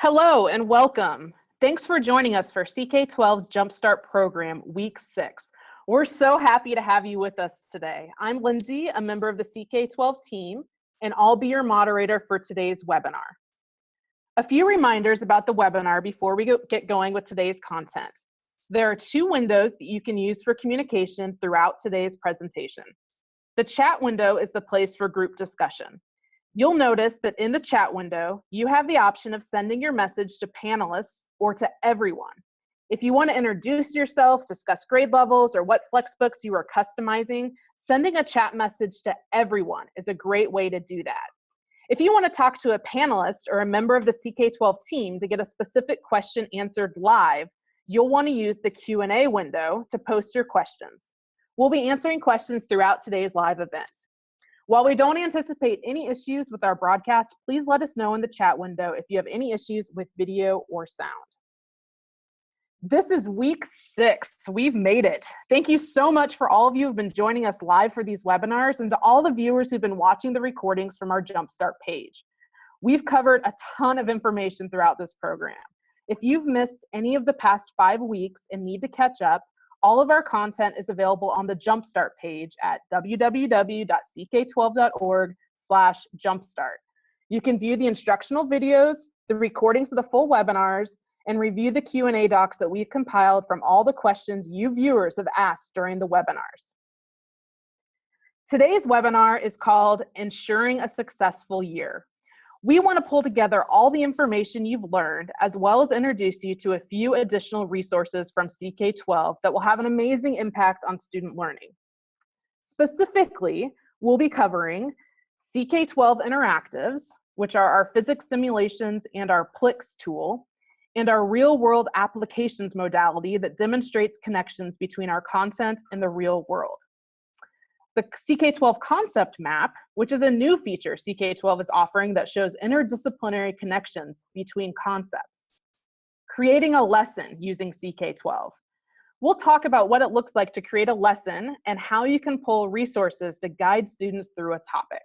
Hello and welcome. Thanks for joining us for CK12's Jumpstart program, week 6. We're so happy to have you with us today. I'm Lindsay, a member of the CK12 team, and I'll be your moderator for today's webinar. A few reminders about the webinar before we get going with today's content. There are 2 windows that you can use for communication throughout today's presentation. The chat window is the place for group discussion. You'll notice that in the chat window, you have the option of sending your message to panelists or to everyone. If you want to introduce yourself, discuss grade levels, or what FlexBooks you are customizing, sending a chat message to everyone is a great way to do that. If you want to talk to a panelist or a member of the CK12 team to get a specific question answered live, you'll want to use the Q&A window to post your questions. We'll be answering questions throughout today's live event. While we don't anticipate any issues with our broadcast, please let us know in the chat window if you have any issues with video or sound. This is week 6. We've made it. Thank you so much for all of you who've been joining us live for these webinars and to all the viewers who've been watching the recordings from our Jumpstart page. We've covered a ton of information throughout this program. If you've missed any of the past 5 weeks and need to catch up, all of our content is available on the Jumpstart page at www.ck12.org/jumpstart. You can view the instructional videos, the recordings of the full webinars, and review the Q&A docs that we've compiled from all the questions you viewers have asked during the webinars. Today's webinar is called Ensuring a Successful Year. We want to pull together all the information you've learned, as well as introduce you to a few additional resources from CK12 that will have an amazing impact on student learning. Specifically, we'll be covering CK12 Interactives, which are our physics simulations and our cliques tool, and our real-world applications modality that demonstrates connections between our content and the real world. The CK12 Concept Map, which is a new feature CK12 is offering that shows interdisciplinary connections between concepts. Creating a lesson using CK12. We'll talk about what it looks like to create a lesson and how you can pull resources to guide students through a topic.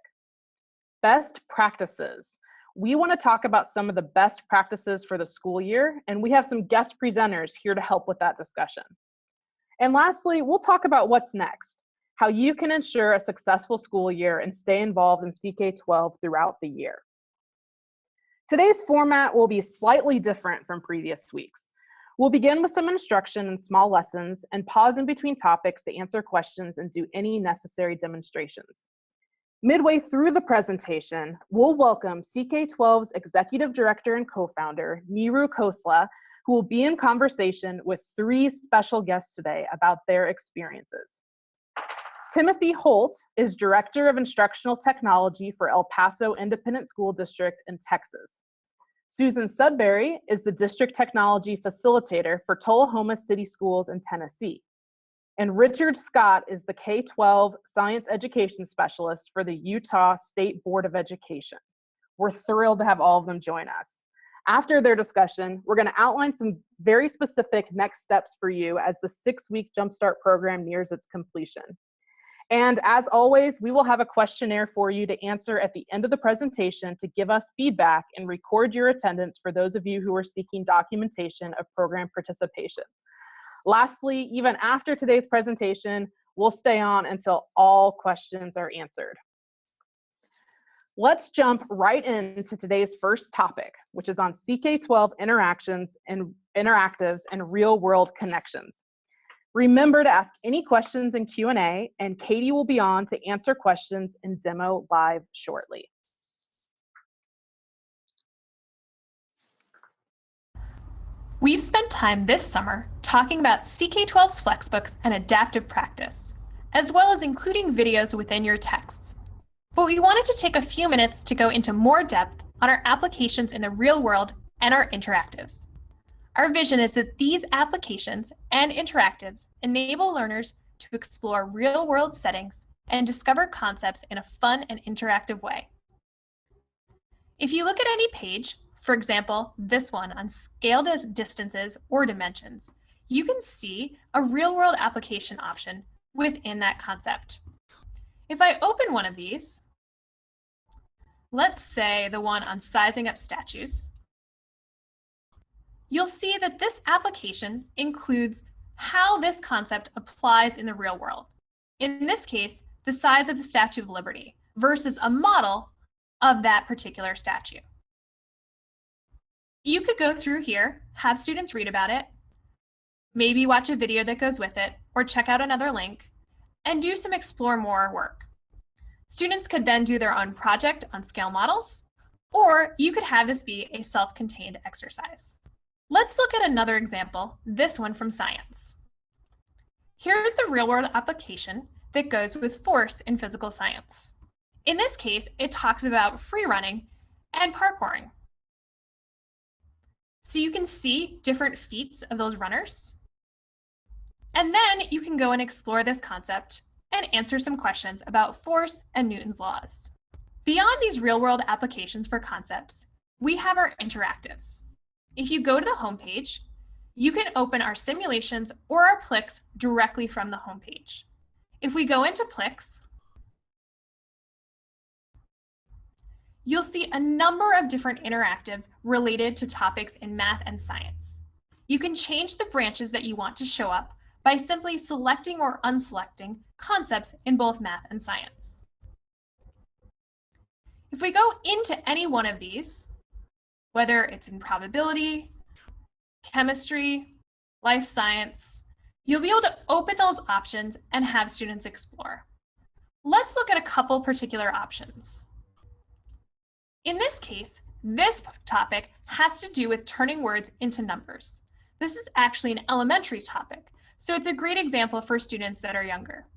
Best practices. We want to talk about some of the best practices for the school year, and we have some guest presenters here to help with that discussion. And lastly, we'll talk about what's next. How you can ensure a successful school year and stay involved in CK12 throughout the year. Today's format will be slightly different from previous weeks. We'll begin with some instruction and small lessons and pause in between topics to answer questions and do any necessary demonstrations. Midway through the presentation, we'll welcome CK12's Executive Director and Co-founder, Niru Khosla, who will be in conversation with 3 special guests today about their experiences. Timothy Holt is Director of Instructional Technology for El Paso Independent School District in Texas. Susan Sudbury is the District Technology Facilitator for Tullahoma City Schools in Tennessee. And Richard Scott is the K-12 Science Education Specialist for the Utah State Board of Education. We're thrilled to have all of them join us. After their discussion, we're going to outline some very specific next steps for you as the 6-week Jumpstart program nears its completion. And as always, we will have a questionnaire for you to answer at the end of the presentation to give us feedback and record your attendance for those of you who are seeking documentation of program participation. Lastly, even after today's presentation, we'll stay on until all questions are answered. Let's jump right into today's first topic, which is on CK12 interactions and interactives and real-world connections. Remember to ask any questions in Q&A, and Katie will be on to answer questions and demo live shortly. We've spent time this summer talking about CK12's FlexBooks and adaptive practice, as well as including videos within your texts. But we wanted to take a few minutes to go into more depth on our applications in the real world and our interactives. Our vision is that these applications and interactives enable learners to explore real-world settings and discover concepts in a fun and interactive way. If you look at any page, for example, this one on scaled distances or dimensions, you can see a real-world application option within that concept. If I open one of these, let's say the one on sizing up statues, you'll see that this application includes how this concept applies in the real world. In this case, the size of the Statue of Liberty versus a model of that particular statue. You could go through here, have students read about it, maybe watch a video that goes with it, or check out another link, and do some explore more work. Students could then do their own project on scale models, or you could have this be a self-contained exercise. Let's look at another example, this one from science. Here's the real-world application that goes with force in physical science. In this case, it talks about free running and parkouring. So you can see different feats of those runners. And then you can go and explore this concept and answer some questions about force and Newton's laws. Beyond these real-world applications for concepts, we have our interactives. If you go to the homepage, you can open our simulations or our cliques directly from the homepage. If we go into cliques, you'll see a number of different interactives related to topics in math and science. You can change the branches that you want to show up by simply selecting or unselecting concepts in both math and science. If we go into any one of these, whether it's in probability, chemistry, life science, you'll be able to open those options and have students explore. Let's look at a couple particular options. In this case, this topic has to do with turning words into numbers. This is actually an elementary topic, so it's a great example for students that are younger.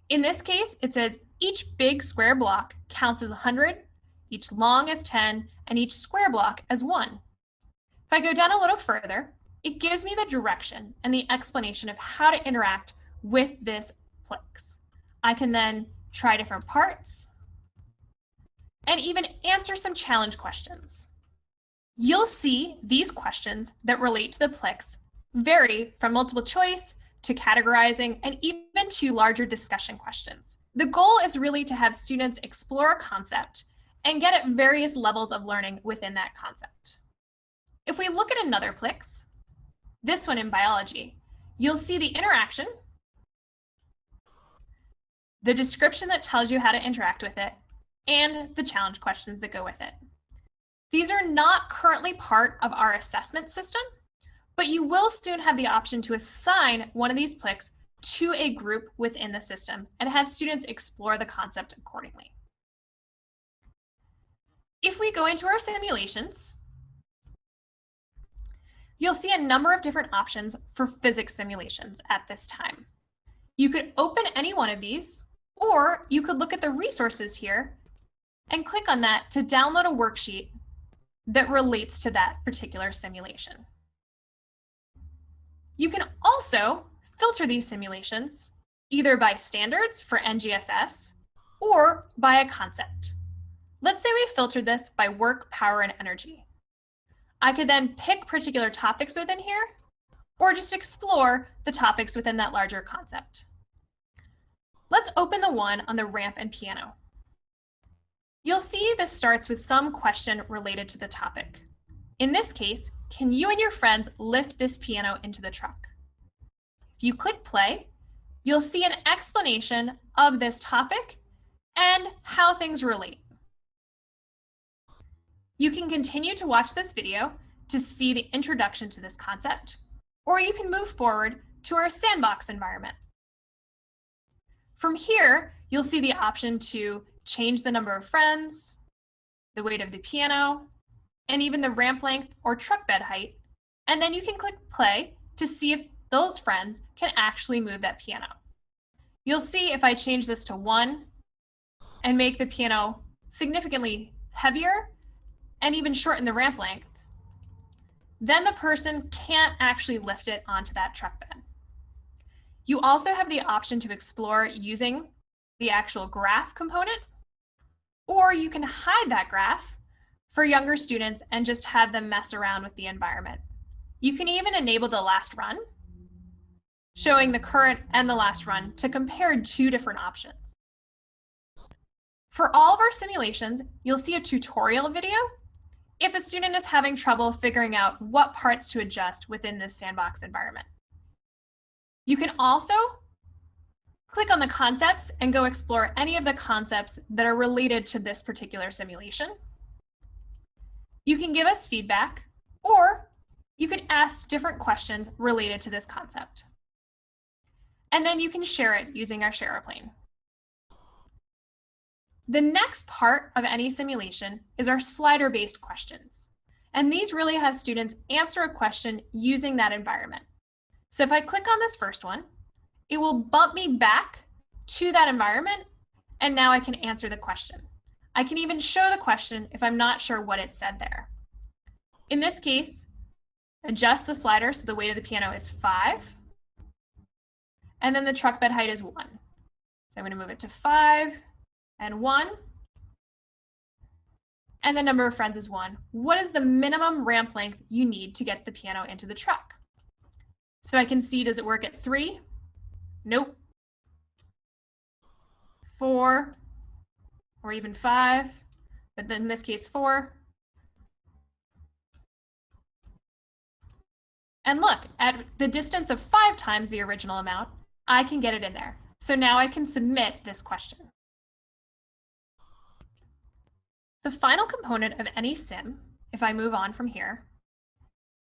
In this case, it says each big square block counts as 100, each long as 10, and each square block as 1. If I go down a little further, it gives me the direction and the explanation of how to interact with this cliques. I can then try different parts and even answer some challenge questions. You'll see these questions that relate to the cliques vary from multiple choice to categorizing and even to larger discussion questions. The goal is really to have students explore a concept and get at various levels of learning within that concept. If we look at another cliques, this one in biology, you'll see the interaction, the description that tells you how to interact with it, and the challenge questions that go with it. These are not currently part of our assessment system, but you will soon have the option to assign one of these cliques to a group within the system and have students explore the concept accordingly. If we go into our simulations, you'll see a number of different options for physics simulations at this time. You could open any one of these, or you could look at the resources here and click on that to download a worksheet that relates to that particular simulation. You can also filter these simulations either by standards for NGSS or by a concept. Let's say we filtered this by work, power, and energy. I could then pick particular topics within here or just explore the topics within that larger concept. Let's open the one on the ramp and piano. You'll see this starts with some question related to the topic. In this case, can you and your friends lift this piano into the truck? If you click play, you'll see an explanation of this topic and how things relate. You can continue to watch this video to see the introduction to this concept, or you can move forward to our sandbox environment. From here, you'll see the option to change the number of friends, the weight of the piano, and even the ramp length or truck bed height. And then you can click play to see if those friends can actually move that piano. You'll see if I change this to 1 and make the piano significantly heavier and even shorten the ramp length, then the person can't actually lift it onto that truck bed. You also have the option to explore using the actual graph component, or you can hide that graph for younger students and just have them mess around with the environment. You can even enable the last run, showing the current and the last run to compare 2 different options. For all of our simulations, you'll see a tutorial video if a student is having trouble figuring out what parts to adjust within this sandbox environment. You can also click on the concepts and go explore any of the concepts that are related to this particular simulation. You can give us feedback, or you can ask different questions related to this concept. And then you can share it using our ShareAplane. The next part of any simulation is our slider-based questions. And these really have students answer a question using that environment. So if I click on this first one, it will bump me back to that environment, and now I can answer the question. I can even show the question if I'm not sure what it said there. In this case, adjust the slider so the weight of the piano is 5, and then the truck bed height is 1. So I'm going to move it to 5 and 1, and the number of friends is 1. What is the minimum ramp length you need to get the piano into the truck? So I can see, does it work at 3? Nope. 4, or even 5, but then in this case 4. And look, at the distance of 5 times the original amount, I can get it in there. So now I can submit this question. The final component of any sim, if I move on from here,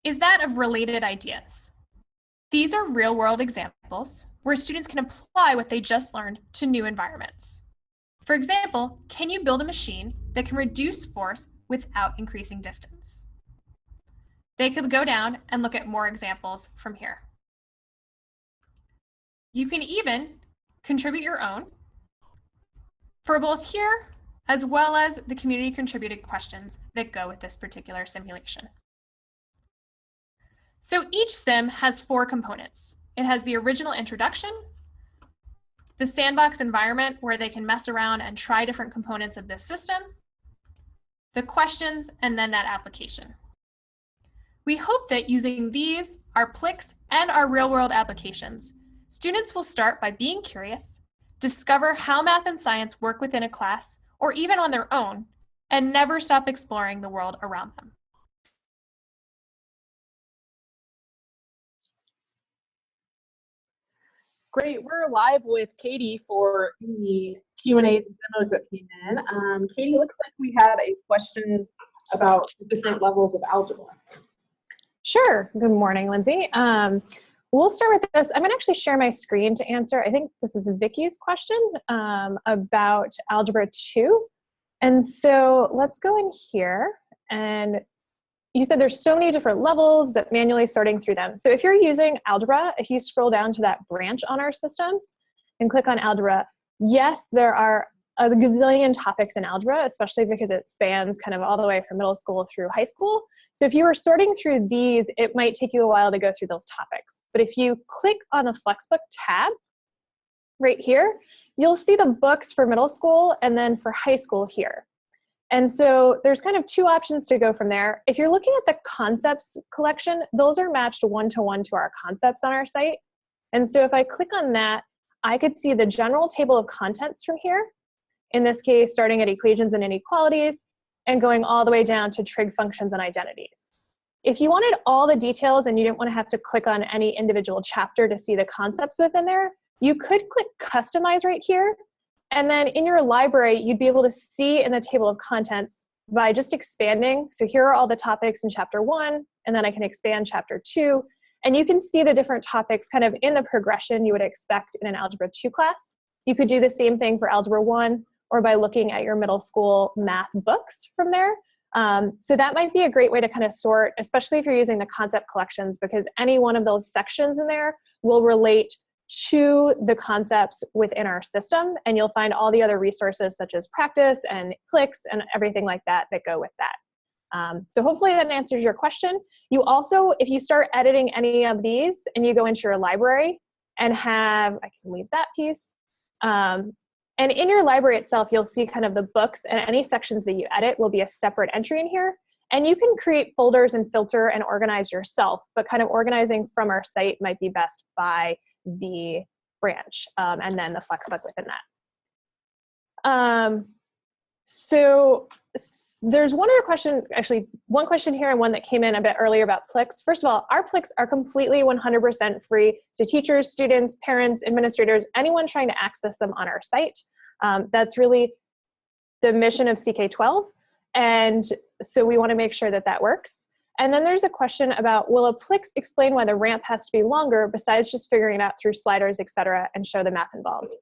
is that of related ideas. These are real-world examples where students can apply what they just learned to new environments. For example, can you build a machine that can reduce force without increasing distance? They could go down and look at more examples from here. You can even contribute your own for both here as well as the community contributed questions that go with this particular simulation. So each sim has 4 components. It has the original introduction, the sandbox environment where they can mess around and try different components of this system, the questions, and then that application. We hope that using these, our cliques, and our real-world applications, students will start by being curious, discover how math and science work within a class, or even on their own, and never stop exploring the world around them. Great, we're live with Katie for the Q&As and demos that came in. Katie, looks like we had a question about different levels of algebra. Sure, good morning, Lindsay. We'll start with this. I'm gonna actually share my screen to answer. I think this is Vicky's question about Algebra 2. And so let's go in here, and you said there's so many different levels that manually sorting through them. So if you're using algebra, if you scroll down to that branch on our system and click on algebra, yes, there are a gazillion topics in algebra, especially because it spans kind of all the way from middle school through high school. So if you were sorting through these, it might take you a while to go through those topics. But if you click on the FlexBook tab right here, you'll see the books for middle school and then for high school here. And so there's kind of 2 options to go from there. If you're looking at the concepts collection, those are matched one-to-one to our concepts on our site. And so if I click on that, I could see the general table of contents from here. In this case, starting at equations and inequalities and going all the way down to trig functions and identities. If you wanted all the details and you didn't want to have to click on any individual chapter to see the concepts within there, you could click customize right here. And then in your library, you'd be able to see in the table of contents by just expanding. So here are all the topics in chapter 1, and then I can expand chapter 2. And you can see the different topics kind of in the progression you would expect in an Algebra 2 class. You could do the same thing for Algebra 1 or by looking at your middle school math books from there. So that might be a great way to kind of sort, especially if you're using the concept collections, because any one of those sections in there will relate to the concepts within our system, and you'll find all the other resources such as practice and cliques and everything like that that go with that. So hopefully that answers your question. You also, if you start editing any of these and you go into your library and have, I can leave that piece, and in your library itself, you'll see kind of the books, and any sections that you edit will be a separate entry in here. And you can create folders and filter and organize yourself, but kind of organizing from our site might be best by the branch and then the FlexBook within that. So There's one other question, actually one question here and one that came in a bit earlier about cliques. First of all, our cliques are completely 100% free to teachers, students, parents, administrators, anyone trying to access them on our site. That's really the mission of CK12. And so we want to make sure that that works. And then there's a question about, will a cliques explain why the ramp has to be longer besides just figuring it out through sliders, et cetera, and show the math involved?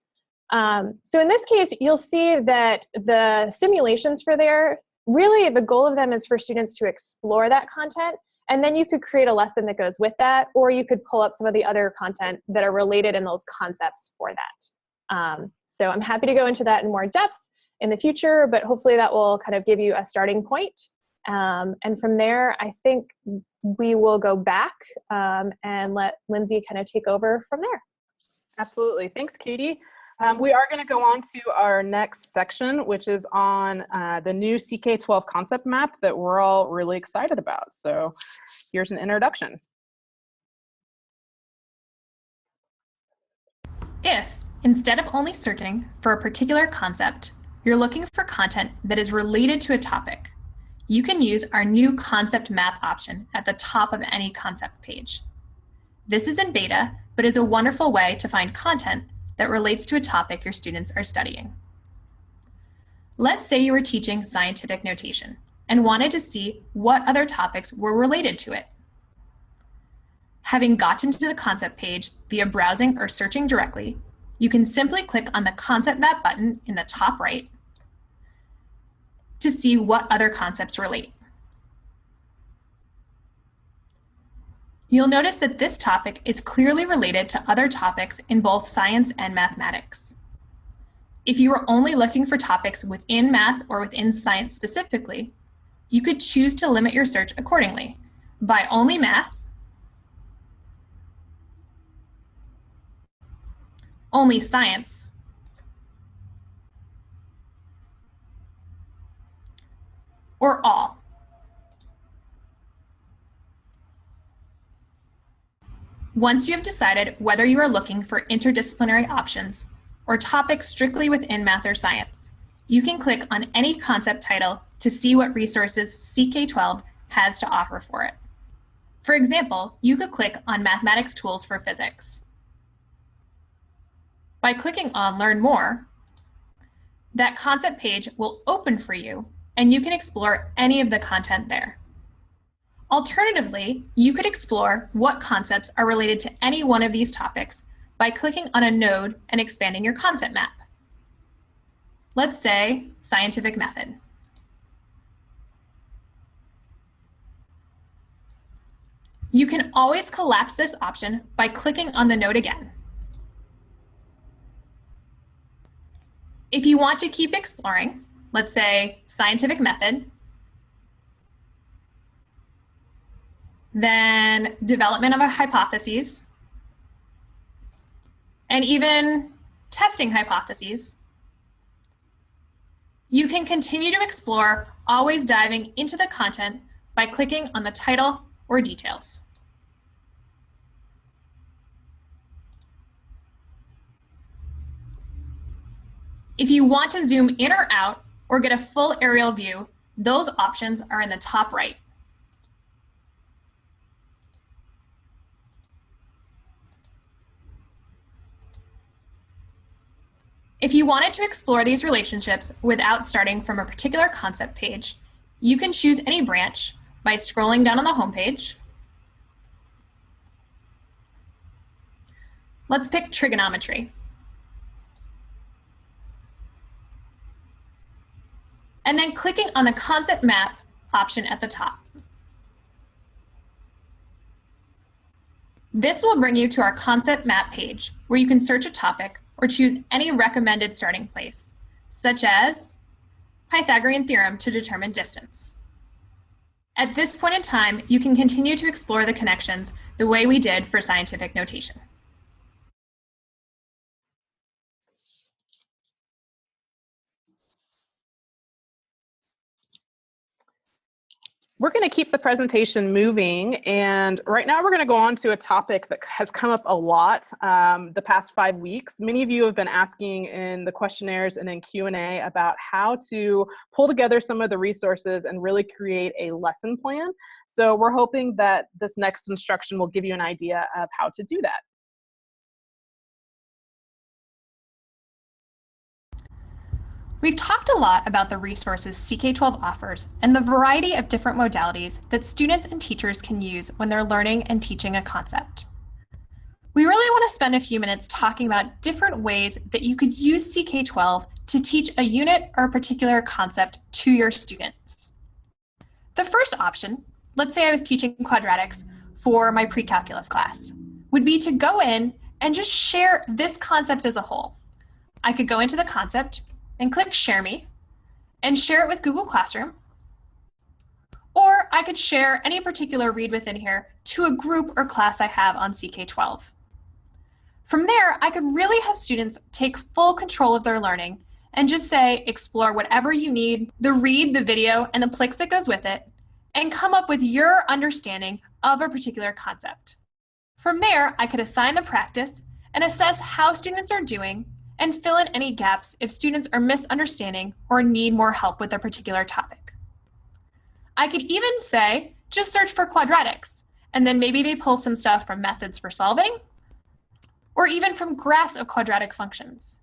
So in this case, you'll see that the simulations for there, really the goal of them is for students to explore that content, and then you could create a lesson that goes with that, or you could pull up some of the other content that are related in those concepts for that. So I'm happy to go into that in more depth in the future, but hopefully that will kind of give you a starting point. And from there, I think we will go back and let Lindsay kind of take over from there. Absolutely. Thanks, Katie. We are going to go on to our next section, which is on the new CK12 concept map that we're all really excited about. So here's an introduction. If, instead of only searching for a particular concept, you're looking for content that is related to a topic, you can use our new concept map option at the top of any concept page. This is in beta, but is a wonderful way to find content that relates to a topic your students are studying. Let's say you were teaching scientific notation and wanted to see what other topics were related to it. Having gotten to the concept page via browsing or searching directly, you can simply click on the Concept Map button in the top right to see what other concepts relate. You'll notice that this topic is clearly related to other topics in both science and mathematics. If you were only looking for topics within math or within science specifically, you could choose to limit your search accordingly by only math, only science, or all. Once you have decided whether you are looking for interdisciplinary options or topics strictly within math or science, you can click on any concept title to see what resources CK12 has to offer for it. For example, you could click on Mathematics Tools for Physics. By clicking on Learn More, that concept page will open for you and you can explore any of the content there. Alternatively, you could explore what concepts are related to any one of these topics by clicking on a node and expanding your concept map. Let's say scientific method. You can always collapse this option by clicking on the node again. If you want to keep exploring, let's say scientific method, then development of a hypotheses, and even testing hypotheses, you can continue to explore, always diving into the content by clicking on the title or details. If you want to zoom in or out or get a full aerial view, those options are in the top right. If you wanted to explore these relationships without starting from a particular concept page, you can choose any branch by scrolling down on the home page. Let's pick trigonometry. And then clicking on the concept map option at the top. This will bring you to our concept map page where you can search a topic or choose any recommended starting place, such as Pythagorean theorem to determine distance. At this point in time, you can continue to explore the connections the way we did for scientific notation. We're going to keep the presentation moving, and right now we're going to go on to a topic that has come up a lot the past 5 weeks. Many of you have been asking in the questionnaires and in Q&A about how to pull together some of the resources and really create a lesson plan. So we're hoping that this next instruction will give you an idea of how to do that. We've talked a lot about the resources CK12 offers and the variety of different modalities that students and teachers can use when they're learning and teaching a concept. We really want to spend a few minutes talking about different ways that you could use CK12 to teach a unit or a particular concept to your students. The first option, let's say I was teaching quadratics for my pre-calculus class, would be to go in and just share this concept as a whole. I could go into the concept and click Share Me and share it with Google Classroom. Or I could share any particular read within here to a group or class I have on CK12. From there, I could really have students take full control of their learning and just say, explore whatever you need, the read, the video, and the cliques that goes with it, and come up with your understanding of a particular concept. From there, I could assign the practice and assess how students are doing and fill in any gaps if students are misunderstanding or need more help with a particular topic. I could even say, just search for quadratics, and then maybe they pull some stuff from methods for solving, or even from graphs of quadratic functions.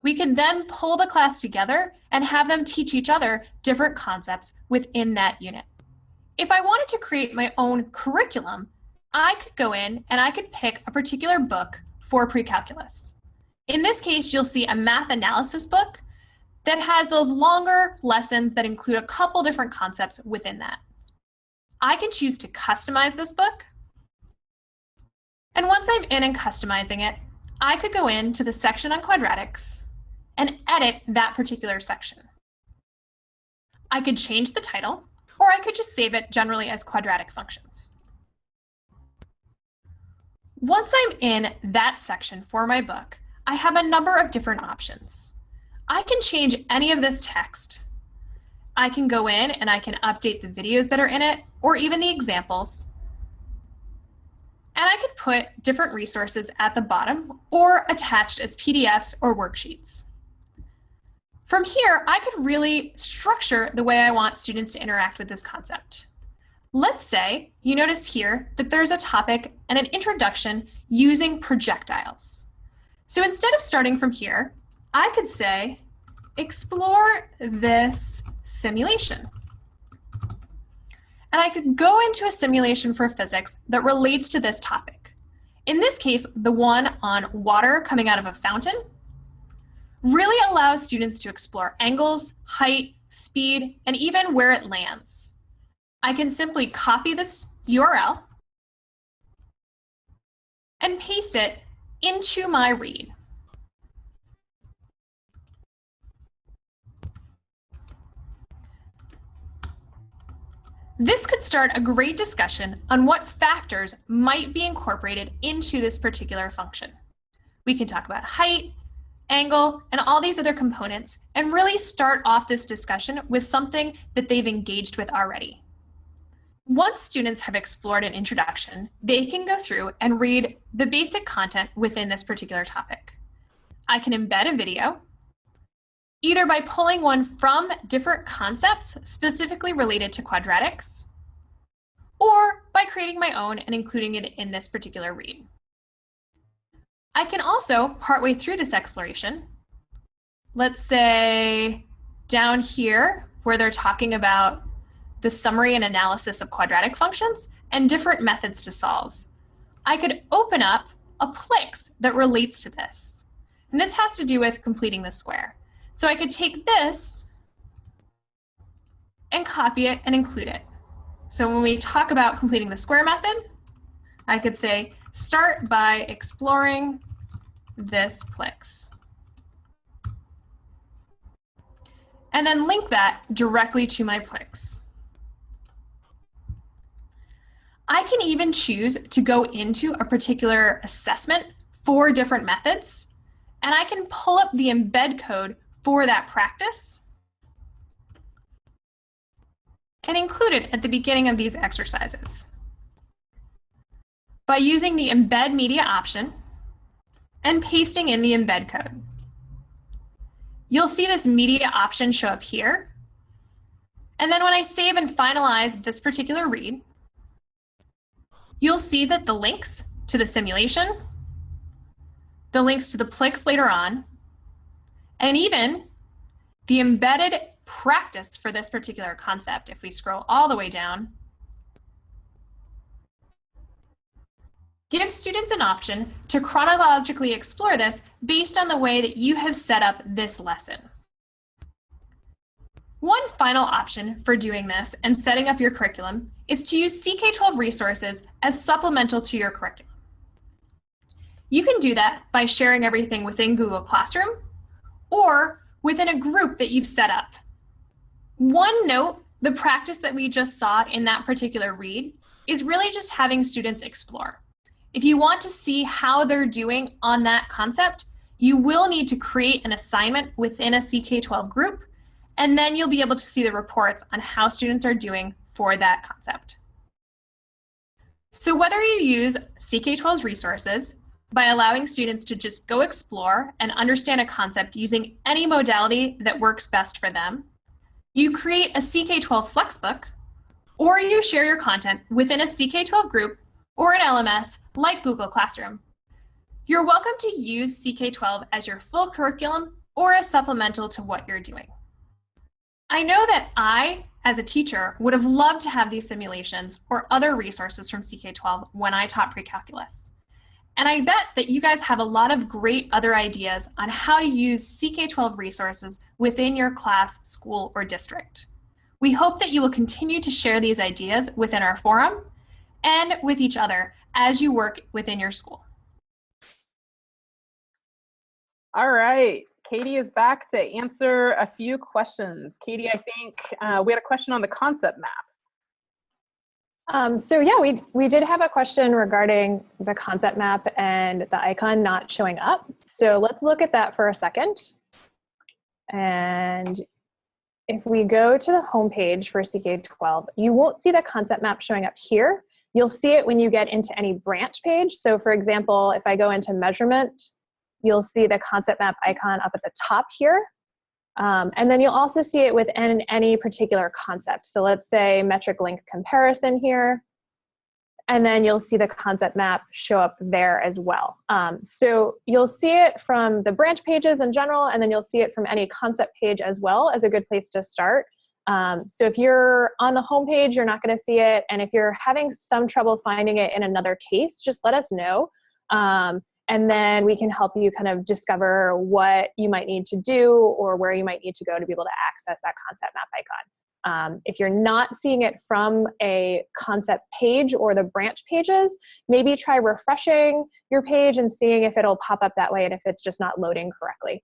We could then pull the class together and have them teach each other different concepts within that unit. If I wanted to create my own curriculum, I could go in and I could pick a particular book for pre-calculus. In this case, you'll see a math analysis book that has those longer lessons that include a couple different concepts within that. I can choose to customize this book. And once I'm in and customizing it, I could go into the section on quadratics and edit that particular section. I could change the title, or I could just save it generally as quadratic functions. Once I'm in that section for my book, I have a number of different options. I can change any of this text. I can go in and I can update the videos that are in it, or even the examples. And I could put different resources at the bottom or attached as PDFs or worksheets. From here, I could really structure the way I want students to interact with this concept. Let's say you notice here that there's a topic and an introduction using projectiles. So instead of starting from here, I could say, explore this simulation. And I could go into a simulation for physics that relates to this topic. In this case, the one on water coming out of a fountain really allows students to explore angles, height, speed, and even where it lands. I can simply copy this URL and paste it into my read. This could start a great discussion on what factors might be incorporated into this particular function. We can talk about height, angle, and all these other components, and really start off this discussion with something that they've engaged with already. Once students have explored an introduction, they can go through and read the basic content within this particular topic. I can embed a video, either by pulling one from different concepts specifically related to quadratics, or by creating my own and including it in this particular read. I can also, partway through this exploration, let's say down here where they're talking about the summary and analysis of quadratic functions and different methods to solve, I could open up a cliques that relates to this. And this has to do with completing the square. So I could take this and copy it and include it. So when we talk about completing the square method, I could say, start by exploring this cliques. And then link that directly to my cliques. I can even choose to go into a particular assessment for different methods, and I can pull up the embed code for that practice and included at the beginning of these exercises. By using the Embed Media option and pasting in the embed code. You'll see this media option show up here. And then when I save and finalize this particular read, you'll see that the links to the simulation, the links to the cliques later on, and even the embedded practice for this particular concept, if we scroll all the way down, gives students an option to chronologically explore this based on the way that you have set up this lesson. One final option for doing this and setting up your curriculum is to use CK12 resources as supplemental to your curriculum. You can do that by sharing everything within Google Classroom or within a group that you've set up. One note, the practice that we just saw in that particular read is really just having students explore. If you want to see how they're doing on that concept, you will need to create an assignment within a CK12 group, and then you'll be able to see the reports on how students are doing for that concept. So whether you use CK12's resources by allowing students to just go explore and understand a concept using any modality that works best for them, you create a CK12 Flexbook, or you share your content within a CK12 group or an LMS like Google Classroom. You're welcome to use CK12 as your full curriculum or as supplemental to what you're doing. I know that I, as a teacher, would have loved to have these simulations or other resources from CK12 when I taught pre-calculus. And I bet that you guys have a lot of great other ideas on how to use CK12 resources within your class, school, or district. We hope that you will continue to share these ideas within our forum and with each other as you work within your school. All right, Katie is back to answer a few questions. Katie, I think we had a question on the concept map. So yeah, we did have a question regarding the concept map and the icon not showing up. So let's look at that for a second. And if we go to the home page for CK12, you won't see the concept map showing up here. You'll see it when you get into any branch page. So for example, if I go into measurement, you'll see the concept map icon up at the top here. And then you'll also see it within any particular concept. So let's say metric length comparison here. And then you'll see the concept map show up there as well. So you'll see it from the branch pages in general, and then you'll see it from any concept page as well as a good place to start. So if you're on the home page, you're not going to see it. And if you're having some trouble finding it in another case, just let us know. And then we can help you kind of discover what you might need to do or where you might need to go to be able to access that concept map icon. If you're not seeing it from a concept page or the branch pages, maybe try refreshing your page and seeing if it'll pop up that way and if it's just not loading correctly.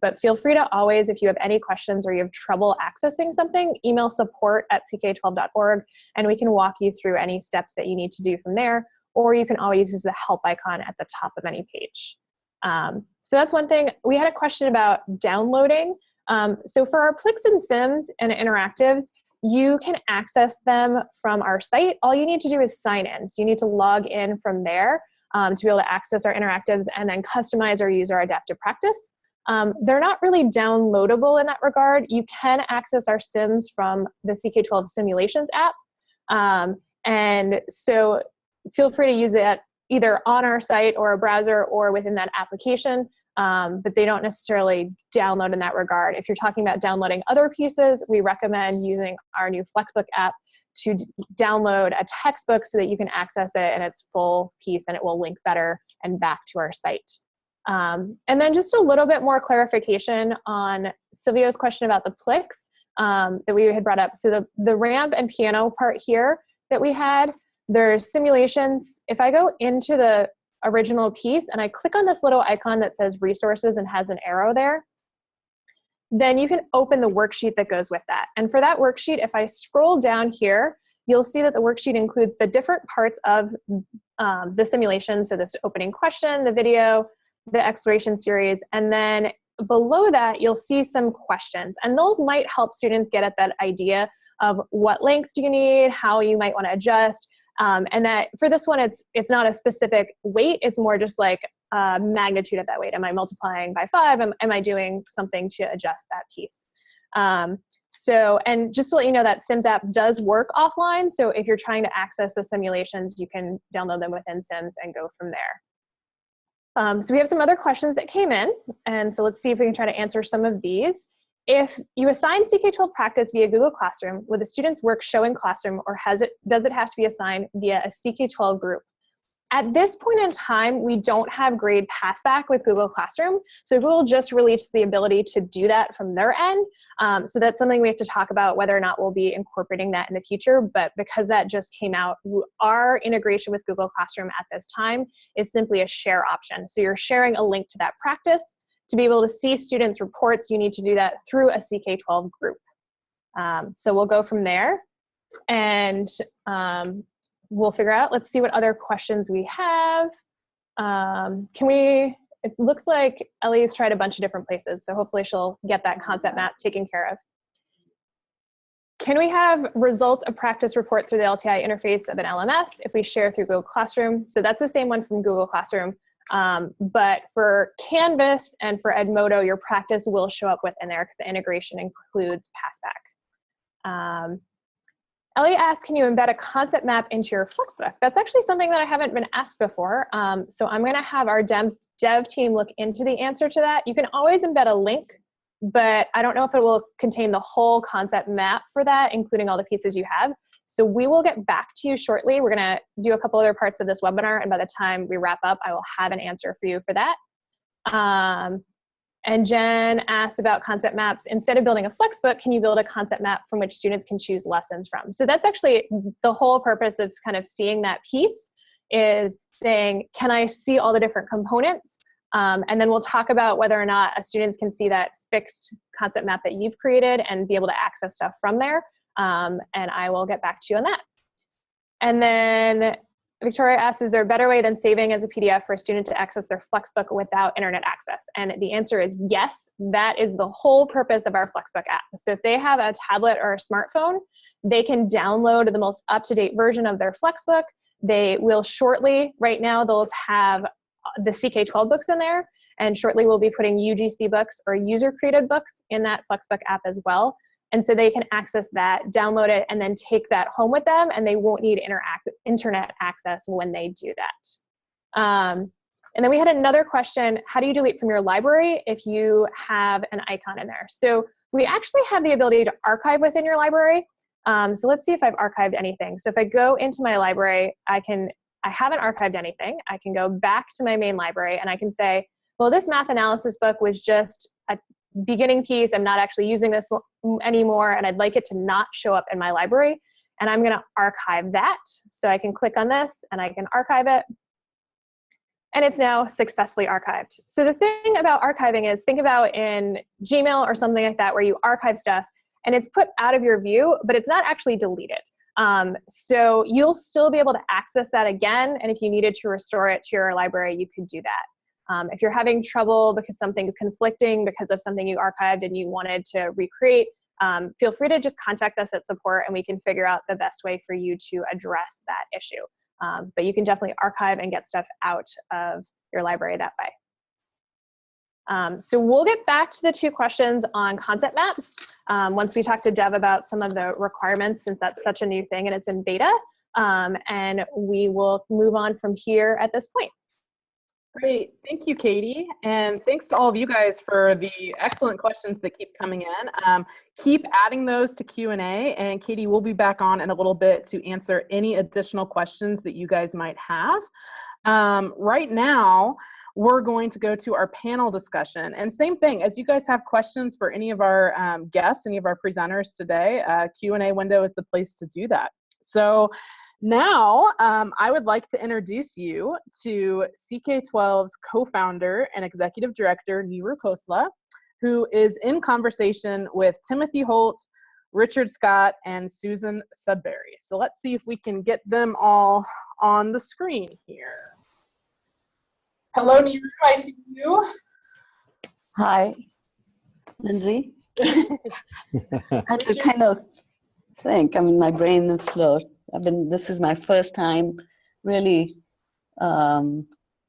But feel free to always, if you have any questions or you have trouble accessing something, email support@ck12.org and we can walk you through any steps that you need to do from there. Or you can always use the help icon at the top of any page. So that's one thing. We had a question about downloading. So for our cliques and sims and interactives, you can access them from our site. All you need to do is sign in. So you need to log in from there to be able to access our interactives and then customize or use our adaptive practice. They're not really downloadable in that regard. You can access our sims from the CK12 Simulations app. And so feel free to use it either on our site or a browser or within that application, but they don't necessarily download in that regard. If you're talking about downloading other pieces, we recommend using our new FlexBook app to download a textbook so that you can access it in its full piece and it will link better and back to our site. And then just a little bit more clarification on Silvio's question about the cliques that we had brought up. So the ramp and piano part here that we had, there's simulations. If I go into the original piece and I click on this little icon that says resources and has an arrow there, then you can open the worksheet that goes with that. And for that worksheet, if I scroll down here, you'll see that the worksheet includes the different parts of the simulation. So this opening question, the video, the exploration series, and then below that, you'll see some questions. And those might help students get at that idea of what lengths do you need, how you might want to adjust. And that for this one, it's not a specific weight. It's more just like magnitude of that weight. Am I multiplying by 5? Am I doing something to adjust that piece? And just to let you know that Sims app does work offline. So if you're trying to access the simulations, you can download them within Sims and go from there. So we have some other questions that came in. And so let's see if we can try to answer some of these. If you assign CK12 practice via Google Classroom, will the student's work show in Classroom, or does it have to be assigned via a CK12 group? At this point in time, we don't have grade passback with Google Classroom. So Google just released the ability to do that from their end. So that's something we have to talk about whether or not we'll be incorporating that in the future. But because that just came out, our integration with Google Classroom at this time is simply a share option. So you're sharing a link to that practice. To be able to see students' reports, you need to do that through a CK12 group. So we'll go from there. And we'll figure out, let's see what other questions we have. It looks like Ellie's tried a bunch of different places, so hopefully she'll get that concept map taken care of. Can we have results of practice report through the LTI interface of an LMS if we share through Google Classroom? So that's the same one from Google Classroom, but for Canvas and for Edmodo, your practice will show up within there because the integration includes passback. Ellie asked, can you embed a concept map into your Flexbook? That's actually something that I haven't been asked before. So I'm gonna have our dev team look into the answer to that. You can always embed a link, but I don't know if it will contain the whole concept map for that, including all the pieces you have. So we will get back to you shortly. We're gonna do a couple other parts of this webinar, and by the time we wrap up, I will have an answer for you for that. And Jen asked about concept maps. Instead of building a Flexbook, can you build a concept map from which students can choose lessons from? So that's actually the whole purpose of kind of seeing that piece, is saying, can I see all the different components? And then we'll talk about whether or not students can see that fixed concept map that you've created and be able to access stuff from there. And I will get back to you on that. And then Victoria asks, is there a better way than saving as a PDF for a student to access their Flexbook without internet access? And the answer is yes. That is the whole purpose of our Flexbook app. So if they have a tablet or a smartphone, they can download the most up-to-date version of their Flexbook. They will shortly, right now, those have the CK12 books in there, and shortly we'll be putting UGC books or user-created books in that Flexbook app as well. And so they can access that, download it, and then take that home with them, and they won't need internet access when they do that. And then we had another question, how do you delete from your library if you have an icon in there? So we actually have the ability to archive within your library. So let's see if I've archived anything. So if I go into my library, I haven't archived anything. I can go back to my main library, and I can say, well, this math analysis book was just a beginning piece. I'm not actually using this anymore, and I'd like it to not show up in my library. And I'm gonna archive that. So I can click on this and I can archive it. And it's now successfully archived. So the thing about archiving is, think about in Gmail or something like that where you archive stuff and it's put out of your view, but it's not actually deleted. So you'll still be able to access that again. And if you needed to restore it to your library, you could do that. If you're having trouble because something's conflicting because of something you archived and you wanted to recreate, feel free to just contact us at support and we can figure out the best way for you to address that issue. But you can definitely archive and get stuff out of your library that way. So we'll get back to the 2 questions on concept maps once we talk to Dev about some of the requirements, since that's such a new thing and it's in beta. And we will move on from here at this point. Great, thank you, Katie. And thanks to all of you guys for the excellent questions that keep coming in. Keep adding those to Q&A, and Katie will be back on in a little bit to answer any additional questions that you guys might have. Right now, we're going to go to our panel discussion. And same thing, as you guys have questions for any of our guests, any of our presenters today, Q&A window is the place to do that. So now, I would like to introduce you to CK12's co-founder and executive director, Niru Khosla, who is in conversation with Timothy Holt, Richard Scott, and Susan Sudbury. So let's see if we can get them all on the screen here. Hello, Niru, I see you. Hi, Lindsay. I had to kind of think. I mean, my brain is slow. This is my first time really,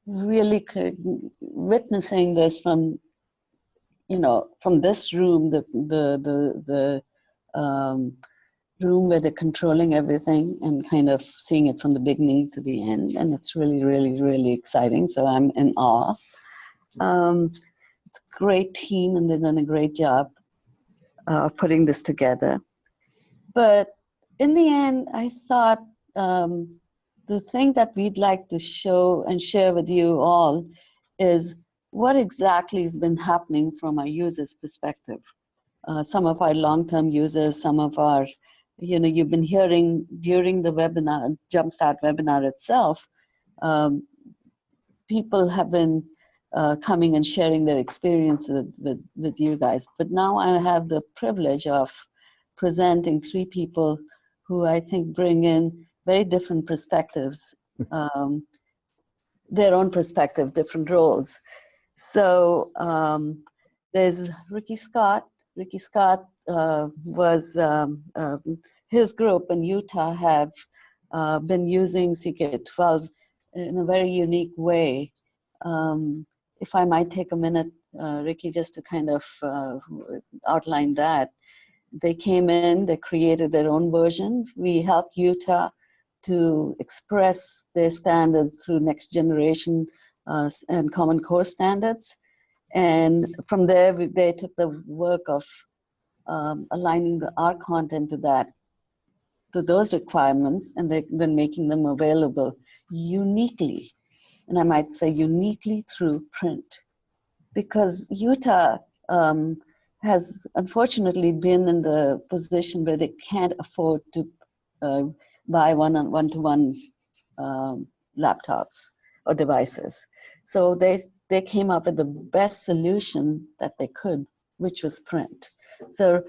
really witnessing this from, from this room, the room where they're controlling everything and kind of seeing it from the beginning to the end. And it's really, really, really exciting. So I'm in awe. It's a great team and they've done a great job putting this together. But in the end, I thought the thing that we'd like to show and share with you all is what exactly has been happening from our users' perspective. Some of our long-term users, some of our, you've been hearing during the webinar, Jumpstart webinar itself, people have been coming and sharing their experiences with you guys. But now I have the privilege of presenting 3 people who I think bring in very different perspectives, their own perspective, different roles. So there's Ricky Scott. Ricky Scott was, his group in Utah have been using CK12 in a very unique way. If I might take a minute, Ricky, just to kind of outline that. They came in, they created their own version. We helped Utah to express their standards through next generation and Common Core standards. And from there, they took the work of aligning our content to those requirements, and then making them available uniquely, and I might say uniquely through print. Because Utah has unfortunately been in the position where they can't afford to buy one-to-one laptops or devices. So they came up with the best solution that they could, which was print. So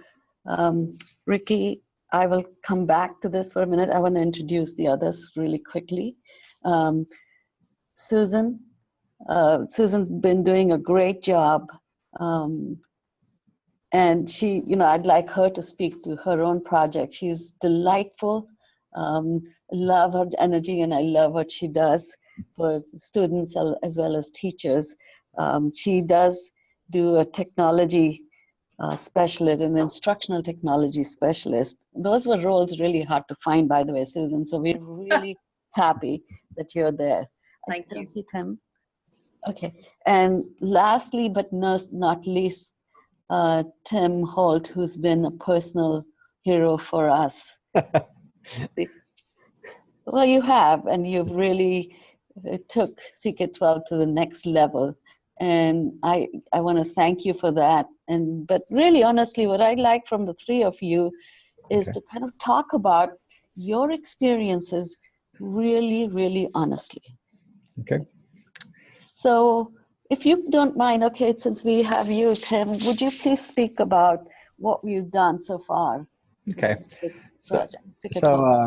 Ricky, I will come back to this for a minute. I want to introduce the others really quickly. Susan's been doing a great job. And she, I'd like her to speak to her own project. She's delightful. Love her energy, and I love what she does for students as well as teachers. She does do a technology specialist, an instructional technology specialist. Those were roles really hard to find, by the way, Susan. So we're really happy that you're there. Thank you. See Tim. Okay. And lastly, but not least, Tim Holt, who's been a personal hero for us. Well, you have, and you've really took CK12 to the next level. And I want to thank you for that. But really, honestly, what I'd like from the 3 of you is to kind of talk about your experiences really, really honestly. Okay. So if you don't mind, okay, since we have you, Tim, would you please speak about what we've done so far? Okay. So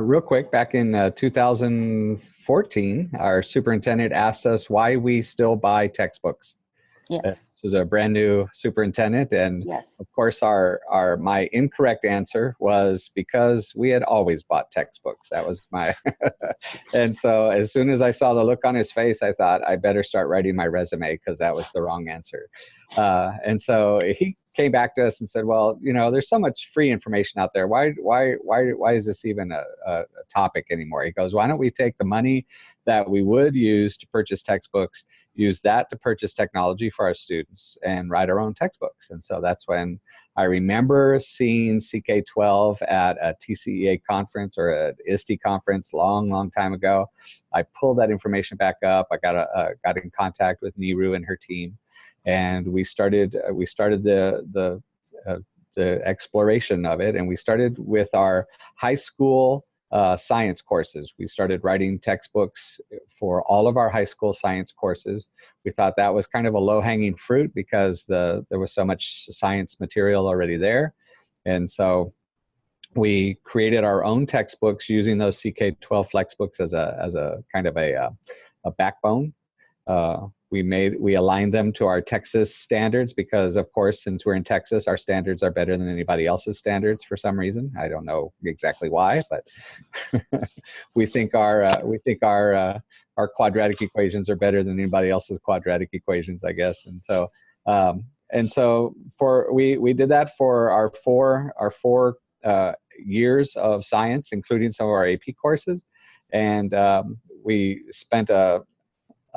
real quick, back in 2014, our superintendent asked us why we still buy textbooks. Yes. This was a brand new superintendent, and yes, of course my incorrect answer was because we had always bought textbooks. That was my and so as soon as I saw the look on his face, I thought I better start writing my resume, because that was the wrong answer. And so he came back to us and said, well, there's so much free information out there. Why is this even a topic anymore? He goes, why don't we take the money that we would use to purchase textbooks, use that to purchase technology for our students, and write our own textbooks? And so that's when I remember seeing CK12 at a TCEA conference or an ISTE conference long time ago. I pulled that information back up. I got in contact with Niru and her team, and we started the exploration of it. And we started with our high school science courses. We started writing textbooks for all of our high school science courses. We thought that was kind of a low-hanging fruit because there was so much science material already there. And so we created our own textbooks using those CK12 FlexBooks as a kind of a backbone. we aligned them to our Texas standards because, of course, since we're in Texas, our standards are better than anybody else's standards for some reason. I don't know exactly why, but we think our quadratic equations are better than anybody else's quadratic equations, I guess. And so we did that for our four years of science, including some of our AP courses, and we spent a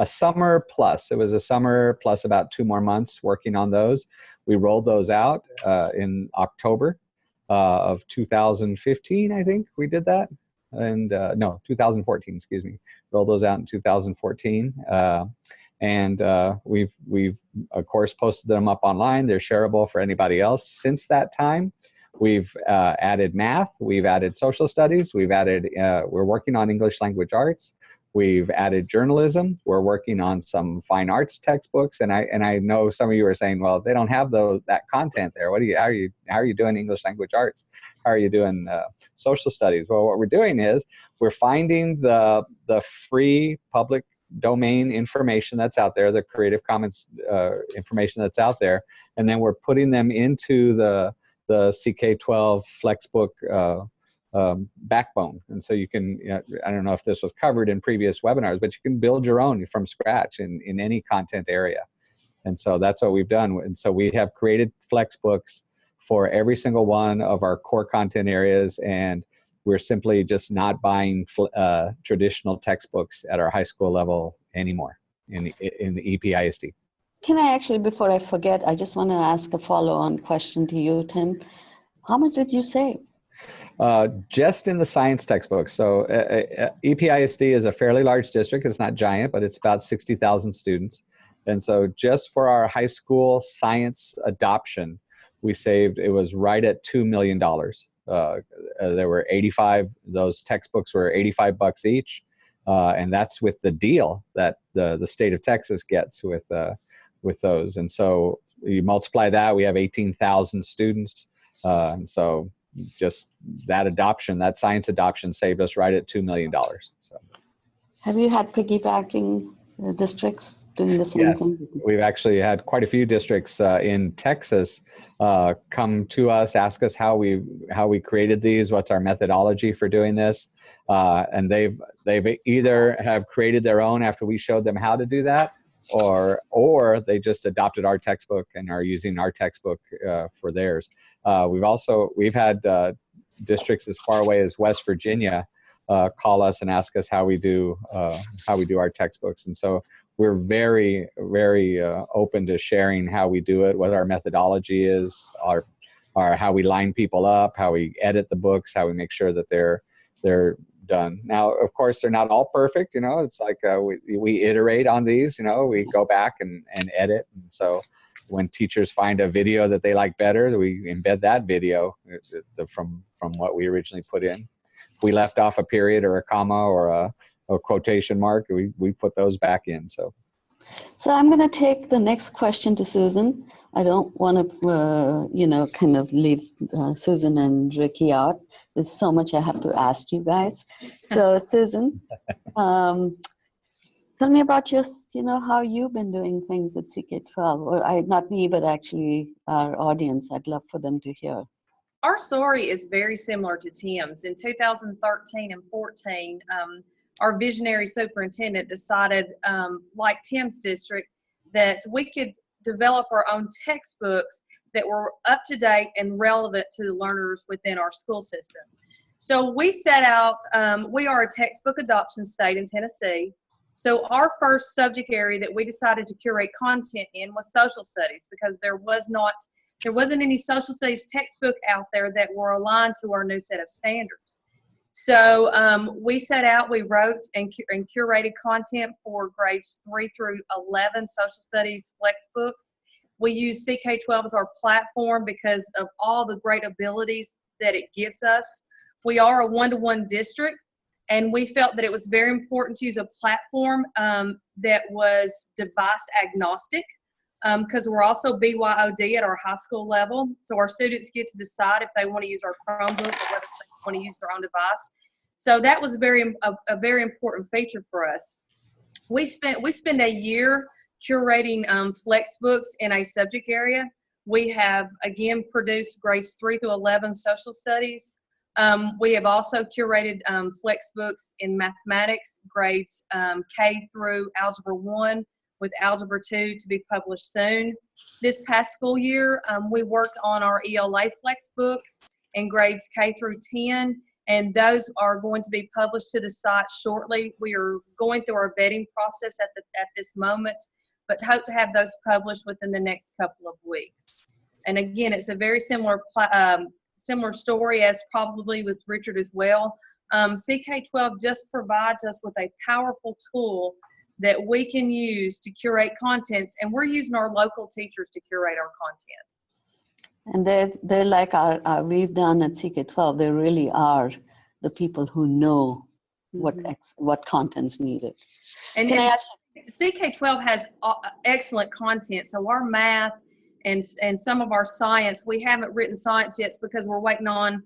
summer plus. It was a summer plus about 2 more months working on those. We rolled those out in October of 2015, I think we did that. And no, 2014, excuse me. Rolled those out in 2014. We've of course posted them up online. They're shareable for anybody else. Since that time, we've added math, we've added social studies, we've added, we're working on English language arts, we've added journalism, we're working on some fine arts textbooks, and I know some of you are saying, well, they don't have that content there. How are you doing English language arts? How are you doing social studies? Well, what we're doing is we're finding the free public domain information that's out there, the Creative Commons information that's out there, and then we're putting them into the CK12 FlexBook backbone. And so you can, I don't know if this was covered in previous webinars, but you can build your own from scratch in any content area. And so that's what we've done. And so we have created FlexBooks for every single one of our core content areas, and we're simply just not buying traditional textbooks at our high school level anymore in the EPISD. Can I actually, before I forget, I just want to ask a follow-on question to you, Tim. How much did you save? Just in the science textbooks. So EPISD is a fairly large district. It's not giant, but it's about 60,000 students. And so just for our high school science adoption, we saved, it was right at $2 million. There were 85, those textbooks were $85 each. And that's with the deal that the state of Texas gets with those. And so you multiply that, we have 18,000 students. And so just that adoption, that science adoption saved us right at $2 million. So, have you had piggybacking districts doing the same thing? Yes, we've actually had quite a few districts in Texas come to us, ask us how we created these, what's our methodology for doing this, and they've either have created their own after we showed them how to do that, or they just adopted our textbook and are using our textbook for theirs. We've had districts as far away as West Virginia call us and ask us how we do our textbooks, and so we're very, very open to sharing how we do it, what our methodology is, our how we line people up, how we edit the books, how we make sure that they're done. Now, of course, they're not all perfect. It's like we iterate on these. We go back and edit. And so when teachers find a video that they like better, we embed that video from what we originally put in. If we left off a period or a comma or a quotation mark, we put those back in. So I'm going to take the next question to Susan. I don't want to, kind of leave Susan and Ricky out. There's so much I have to ask you guys. So Susan, tell me about how you've been doing things at CK12, or not me, but actually our audience. I'd love for them to hear. Our story is very similar to Tim's. In 2013 and 14, our visionary superintendent decided, like Tim's district, that we could develop our own textbooks that were up to date and relevant to the learners within our school system. So we set out, we are a textbook adoption state in Tennessee. So our first subject area that we decided to curate content in was social studies, because there wasn't any social studies textbook out there that were aligned to our new set of standards. So we set out, we wrote and curated content for grades 3 through 11 social studies FlexBooks. We use CK12 as our platform because of all the great abilities that it gives us. We are a one-to-one district, and we felt that it was very important to use a platform that was device agnostic, because we're also BYOD at our high school level. So our students get to decide if they want to use our Chromebook or whether they want to use their own device. So that was a very important feature for us. We spent a year curating FlexBooks in a subject area. We have, again, produced grades 3 through 11 social studies. We have also curated FlexBooks in mathematics, grades K through Algebra 1, with Algebra 2 to be published soon. This past school year, we worked on our ELA FlexBooks in grades K through 10, and those are going to be published to the site shortly. We are going through our vetting process at this moment, but hope to have those published within the next couple of weeks. And again, it's a very similar story as probably with Richard as well. CK12 just provides us with a powerful tool that we can use to curate contents, and we're using our local teachers to curate our content. And they're like we've done at CK12, they really are the people who know what content's needed. And Can I ask? CK12 has excellent content, so our math and some of our science, we haven't written science yet because we're waiting on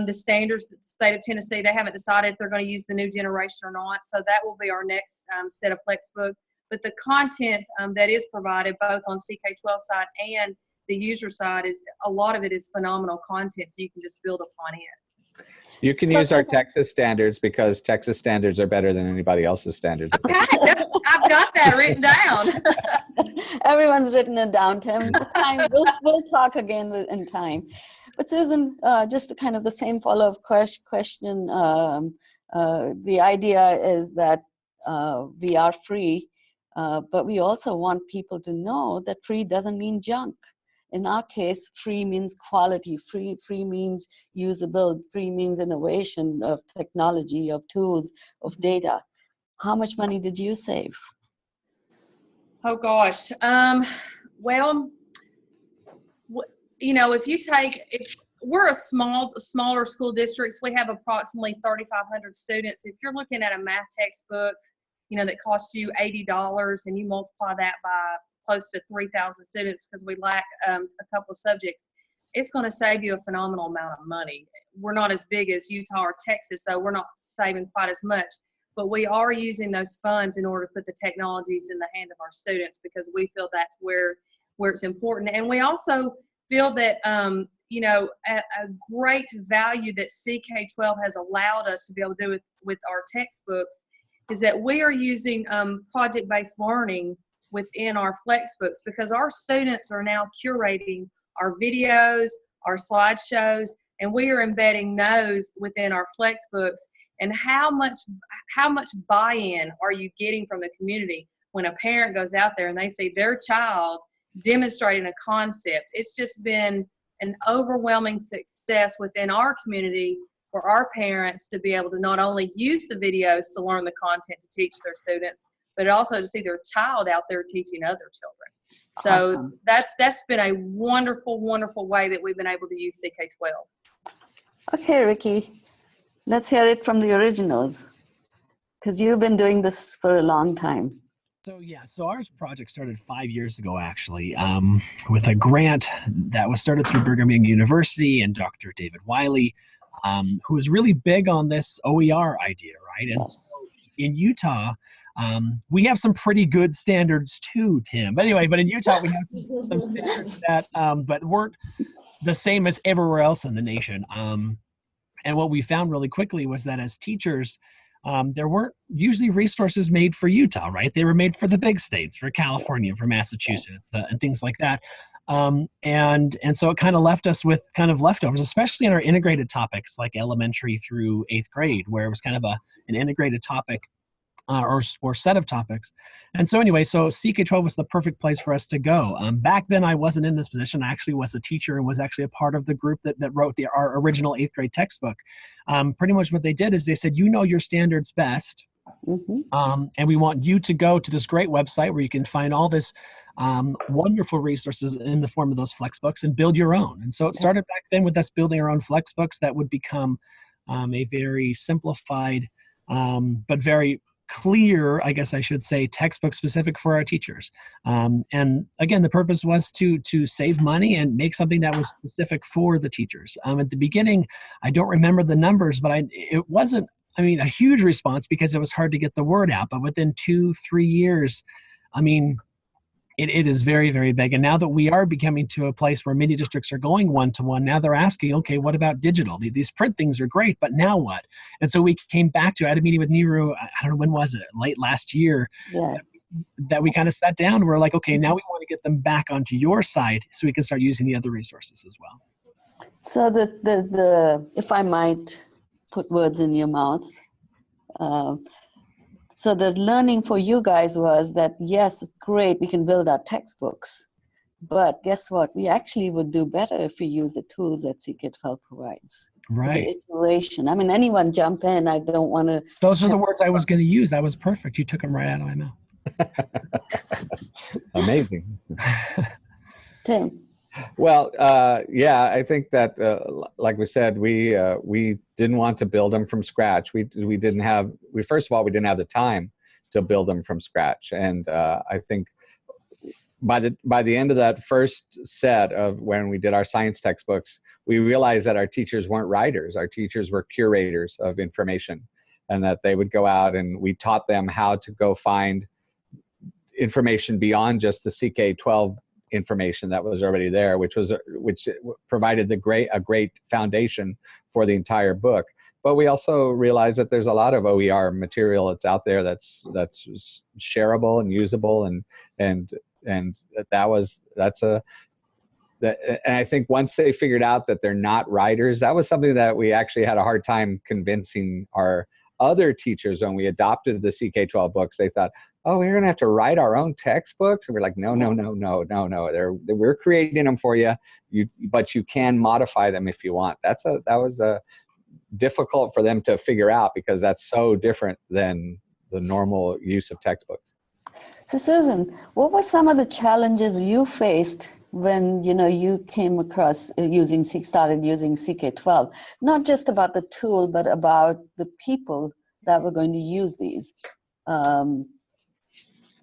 the standards that the state of Tennessee, they haven't decided if they're going to use the new generation or not. So that will be our next set of FlexBook. But the content that is provided both on CK12 side and the user side, a lot of it is phenomenal content, so you can just build upon it. You can use our Texas standards because Texas standards are better than anybody else's standards. Okay, I've got that written down. Everyone's written it down, Tim. We'll talk again in time. But Susan, just kind of the same follow-up question. The idea is that we are free, but we also want people to know that free doesn't mean junk. In our case, free means quality. Free means usable. Free means innovation of technology, of tools, of data. How much money did you save? Oh gosh. Well, you know, if we're smaller school districts, we have approximately 3,500 students. If you're looking at a math textbook, you know, that costs you $80 and you multiply that by close to 3,000 students because we lack a couple of subjects, it's going to save you a phenomenal amount of money. We're not as big as Utah or Texas, so we're not saving quite as much, but we are using those funds in order to put the technologies in the hand of our students because we feel that's where it's important. And we also feel that, you know, a great value that CK12 has allowed us to be able to do with our textbooks is that we are using project-based learning within our FlexBooks because our students are now curating our videos, our slideshows, and we are embedding those within our FlexBooks. And how much buy-in are you getting from the community when a parent goes out there and they see their child demonstrating a concept? It's just been an overwhelming success within our community for our parents to be able to not only use the videos to learn the content to teach their students, but also to see their child out there teaching other children. So Awesome. that's been a wonderful, wonderful way that we've been able to use CK12. Okay, Ricky, let's hear it from the originals because you've been doing this for a long time. So our project started 5 years ago, actually, with a grant that was started through Brigham Young University and Dr. David Wiley, who was really big on this OER idea, right? And so in Utah, we have some pretty good standards too, Tim. But anyway, in Utah, we have some standards that but weren't the same as everywhere else in the nation. And what we found really quickly was that as teachers, there weren't usually resources made for Utah, right? They were made for the big states, for California, for Massachusetts, and things like that. And so it kind of left us with kind of leftovers, especially in our integrated topics like elementary through 8th grade, where it was kind of an integrated topic or set of topics. And so anyway, so CK12 was the perfect place for us to go. Back then I wasn't in this position. I actually was a teacher and was actually a part of the group that wrote our original 8th grade textbook. Pretty much what they did is they said, you know your standards best. And we want you to go to this great website where you can find all this wonderful resources in the form of those FlexBooks and build your own. And so it started back then with us building our own FlexBooks that would become a very simplified, but very clear, I guess I should say, textbook specific for our teachers. And again, the purpose was to save money and make something that was specific for the teachers. At the beginning, I don't remember the numbers, but it wasn't, I mean, a huge response because it was hard to get the word out. But within 2-3 years, I mean, It is very, very big. And now that we are becoming to a place where many districts are going one-to-one, now they're asking, okay, what about digital? These print things are great, but now what? And so we came back to, I had a meeting with Niru, I don't know, when was it? Late last year. Yeah. That we kind of sat down and we're like, okay, now we want to get them back onto your side so we can start using the other resources as well. So the if I might put words in your mouth, so the learning for you guys was that, yes, it's great, we can build our textbooks, but guess what? We actually would do better if we use the tools that CK12 provides. Right. The iteration. I mean, anyone jump in. I don't want to. Those are the words I was going to use. That was perfect. You took them right out of my mouth. Amazing. Tim. Well, yeah, I think that, like we said, we didn't want to build them from scratch. First of all, we didn't have the time to build them from scratch. And I think by the end of that first set of when we did our science textbooks, we realized that our teachers weren't writers. Our teachers were curators of information, and that they would go out and we taught them how to go find information beyond just the CK12 information that was already there, which provided a great foundation for the entire book. But we also realized that there's a lot of OER material that's out there that's shareable and usable, and I think once they figured out that they're not writers, that was something that we actually had a hard time convincing our other teachers when we adopted the CK12 books. They thought, oh, we're going to have to write our own textbooks? And we're like, no. We're creating them for you, but you can modify them if you want. That was difficult for them to figure out, because that's so different than the normal use of textbooks. So Susan, what were some of the challenges you faced when you came across started using CK12? Not just about the tool, but about the people that were going to use these.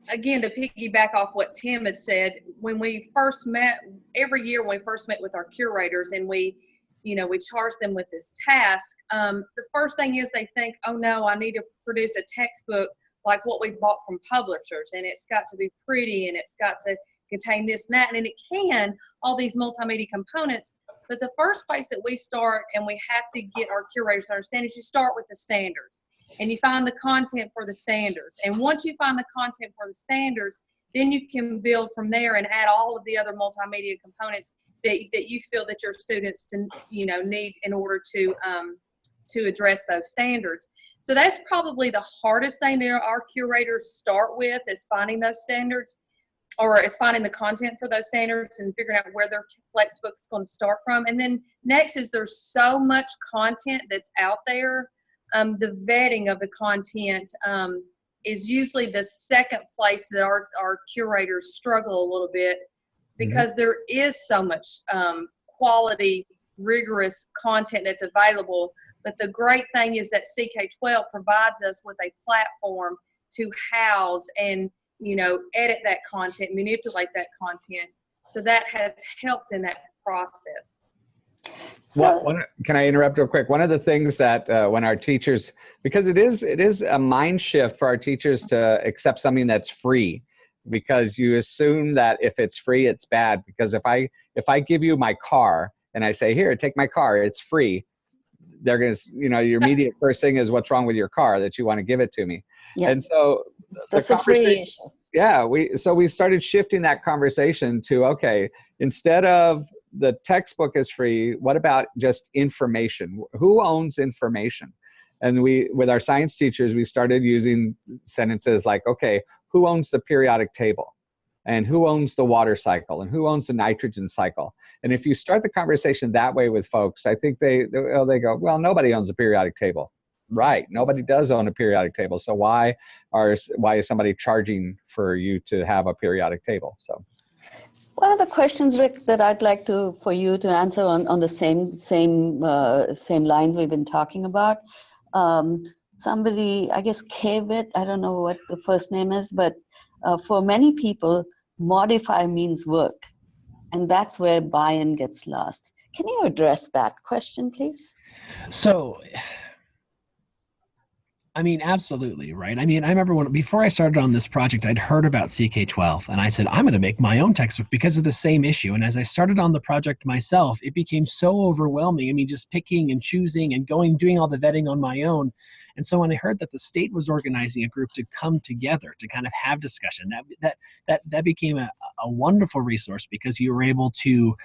Again, to piggyback off what Tim had said, when we first met, every year when we first met with our curators and we charged them with this task, the first thing is they think, oh no, I need to produce a textbook like what we bought from publishers, and it's got to be pretty, and it's got to contain this and that, and it can, all these multimedia components. But the first place that we start, and we have to get our curators to understand, is you start with the standards. And you find the content for the standards. And once you find the content for the standards, then you can build from there and add all of the other multimedia components that you feel that your students need in order to address those standards. So that's probably the hardest thing that our curators start with, is finding those standards, or is finding the content for those standards and figuring out where their FlexBook's going to start from. And then next is, there's so much content that's out there. The vetting of the content is usually the second place that our curators struggle a little bit, because there is so much quality, rigorous content that's available. But the great thing is that CK12 provides us with a platform to house and edit that content, manipulate that content. So that has helped in that process. Can I interrupt real quick? One of the things that when our teachers, because it is a mind shift for our teachers to accept something that's free, because you assume that if it's free, it's bad. Because if I give you my car and I say, here, take my car, it's free, they're going to, your immediate first thing is, what's wrong with your car that you want to give it to me? Yep. And so that's a free issue. Yeah, we started shifting that conversation to, okay, instead of the textbook is free, what about just information? Who owns information? And with our science teachers, we started using sentences like, okay, who owns the periodic table? And who owns the water cycle? And who owns the nitrogen cycle? And if you start the conversation that way with folks, I think they go, well, nobody owns a periodic table. Right, nobody does own a periodic table. So why is somebody charging for you to have a periodic table? So one of the questions, Rick, that I'd like for you to answer on the same lines we've been talking about. Somebody, I guess Kevit, I don't know what the first name is, but for many people, modify means work, and that's where buy-in gets lost. Can you address that question, please? So I mean, absolutely, right? I mean, I remember before I started on this project, I'd heard about CK12 and I said, I'm going to make my own textbook because of the same issue. And as I started on the project myself, it became so overwhelming. I mean, just picking and choosing and doing all the vetting on my own. And so when I heard that the state was organizing a group to come together to kind of have discussion, that became a wonderful resource because you were able to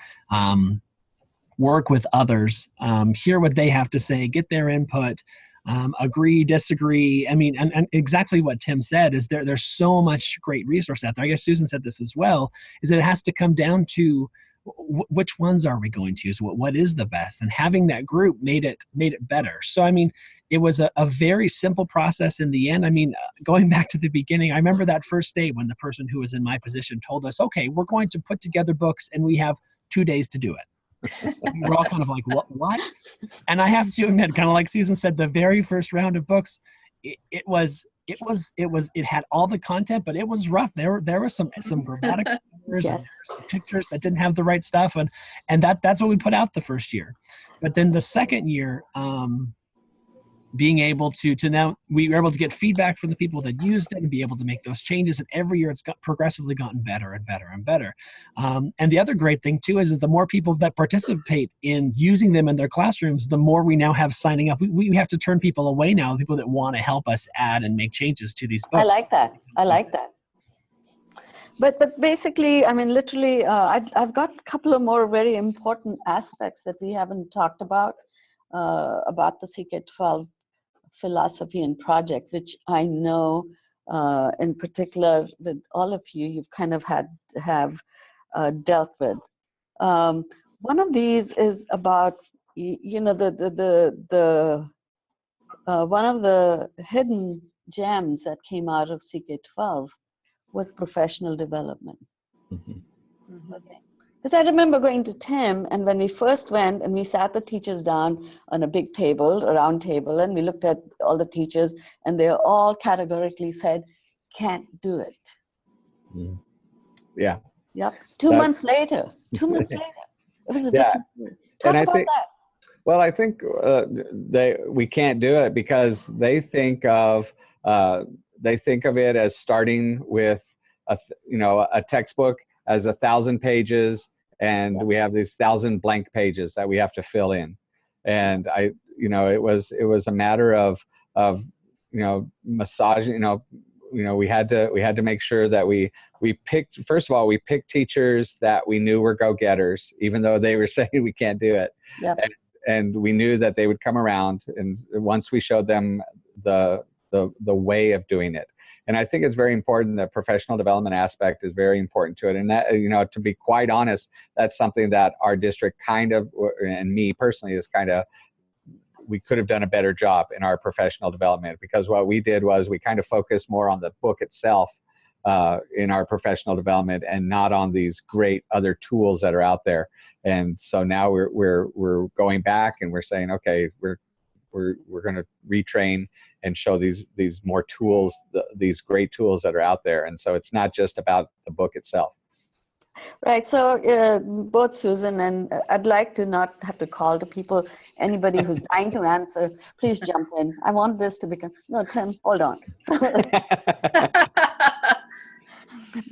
work with others, hear what they have to say, get their input, agree, disagree. I mean, and exactly what Tim said is there's so much great resource out there. I guess Susan said this as well, is that it has to come down to which ones are we going to use? What is the best? And having that group made it better. So, I mean, it was a very simple process in the end. I mean, going back to the beginning, I remember that first day when the person who was in my position told us, okay, we're going to put together books and we have 2 days to do it. We're all kind of like, what? And I have to admit, kind of like Susan said, the very first round of books, it had all the content, but it was rough. There were some grammatic errors, Yes. and some pictures that didn't have the right stuff, and that's what we put out the first year. But then the second year, being able to now we were able to get feedback from the people that used it and be able to make those changes. And every year it's progressively gotten better and better and better. And the other great thing too is that the more people that participate in using them in their classrooms, the more we now have signing up. We have to turn people away now, people that want to help us add and make changes to these books. I like that. I like that. But basically, I mean, literally, I've got a couple of more very important aspects that we haven't talked about the CK12 philosophy and project, which I know in particular with all of you, you've kind of have dealt with. One of these is about, you know, one of the hidden gems that came out of CK12 was professional development. Mm-hmm. Okay. Because I remember going to Tim, and when we first went and we sat the teachers down on a big table, a round table, and we looked at all the teachers, and they all categorically said, can't do it. Mm. Yeah. Yep. 2 months later, it was a different story. Talk about that. Well, I think we can't do it because they think of it as starting with a textbook as 1,000 pages, and we have these 1,000 blank pages that we have to fill in. And it was a matter of massaging. We had to make sure that we picked, first of all, we picked teachers that we knew were go-getters, even though they were saying we can't do it. Yep. And we knew that they would come around, and once we showed them the way of doing it. And I think it's very important. The professional development aspect is very important to it. And that, to be quite honest, that's something that our district kind of, and me personally, is kind of, we could have done a better job in our professional development, because what we did was we kind of focused more on the book itself in our professional development, and not on these great other tools that are out there. And so now we're going back and we're saying, okay, we're going to retrain and show these more tools, these great tools that are out there. And so it's not just about the book itself. Right. So both Susan and I'd like to not have to call to people. Anybody who's dying to answer, please jump in. I want this to become, no, Tim, hold on.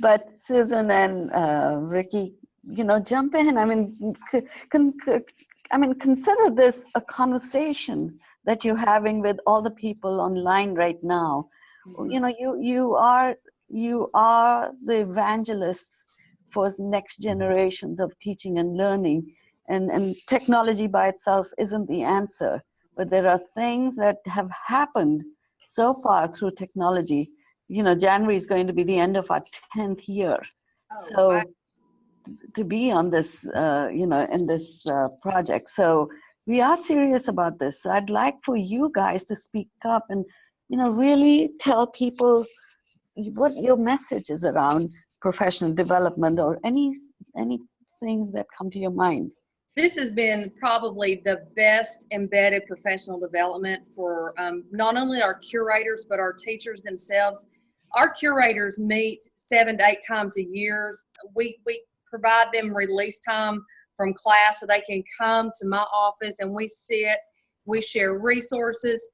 But Susan and Ricky, jump in. I mean, consider this a conversation that you're having with all the people online right now. Mm-hmm. You are the evangelists for next generations of teaching and learning, and technology by itself isn't the answer, but there are things that have happened so far through technology. January is going to be the end of our 10th year. Oh, So wow. To be on this, in this project. So we are serious about this. So I'd like for you guys to speak up and, really tell people what your message is around professional development, or any things that come to your mind. This has been probably the best embedded professional development for not only our curators, but our teachers themselves. Our curators meet 7 to 8 times a year. We provide them release time from class so they can come to my office and we sit, we share resources.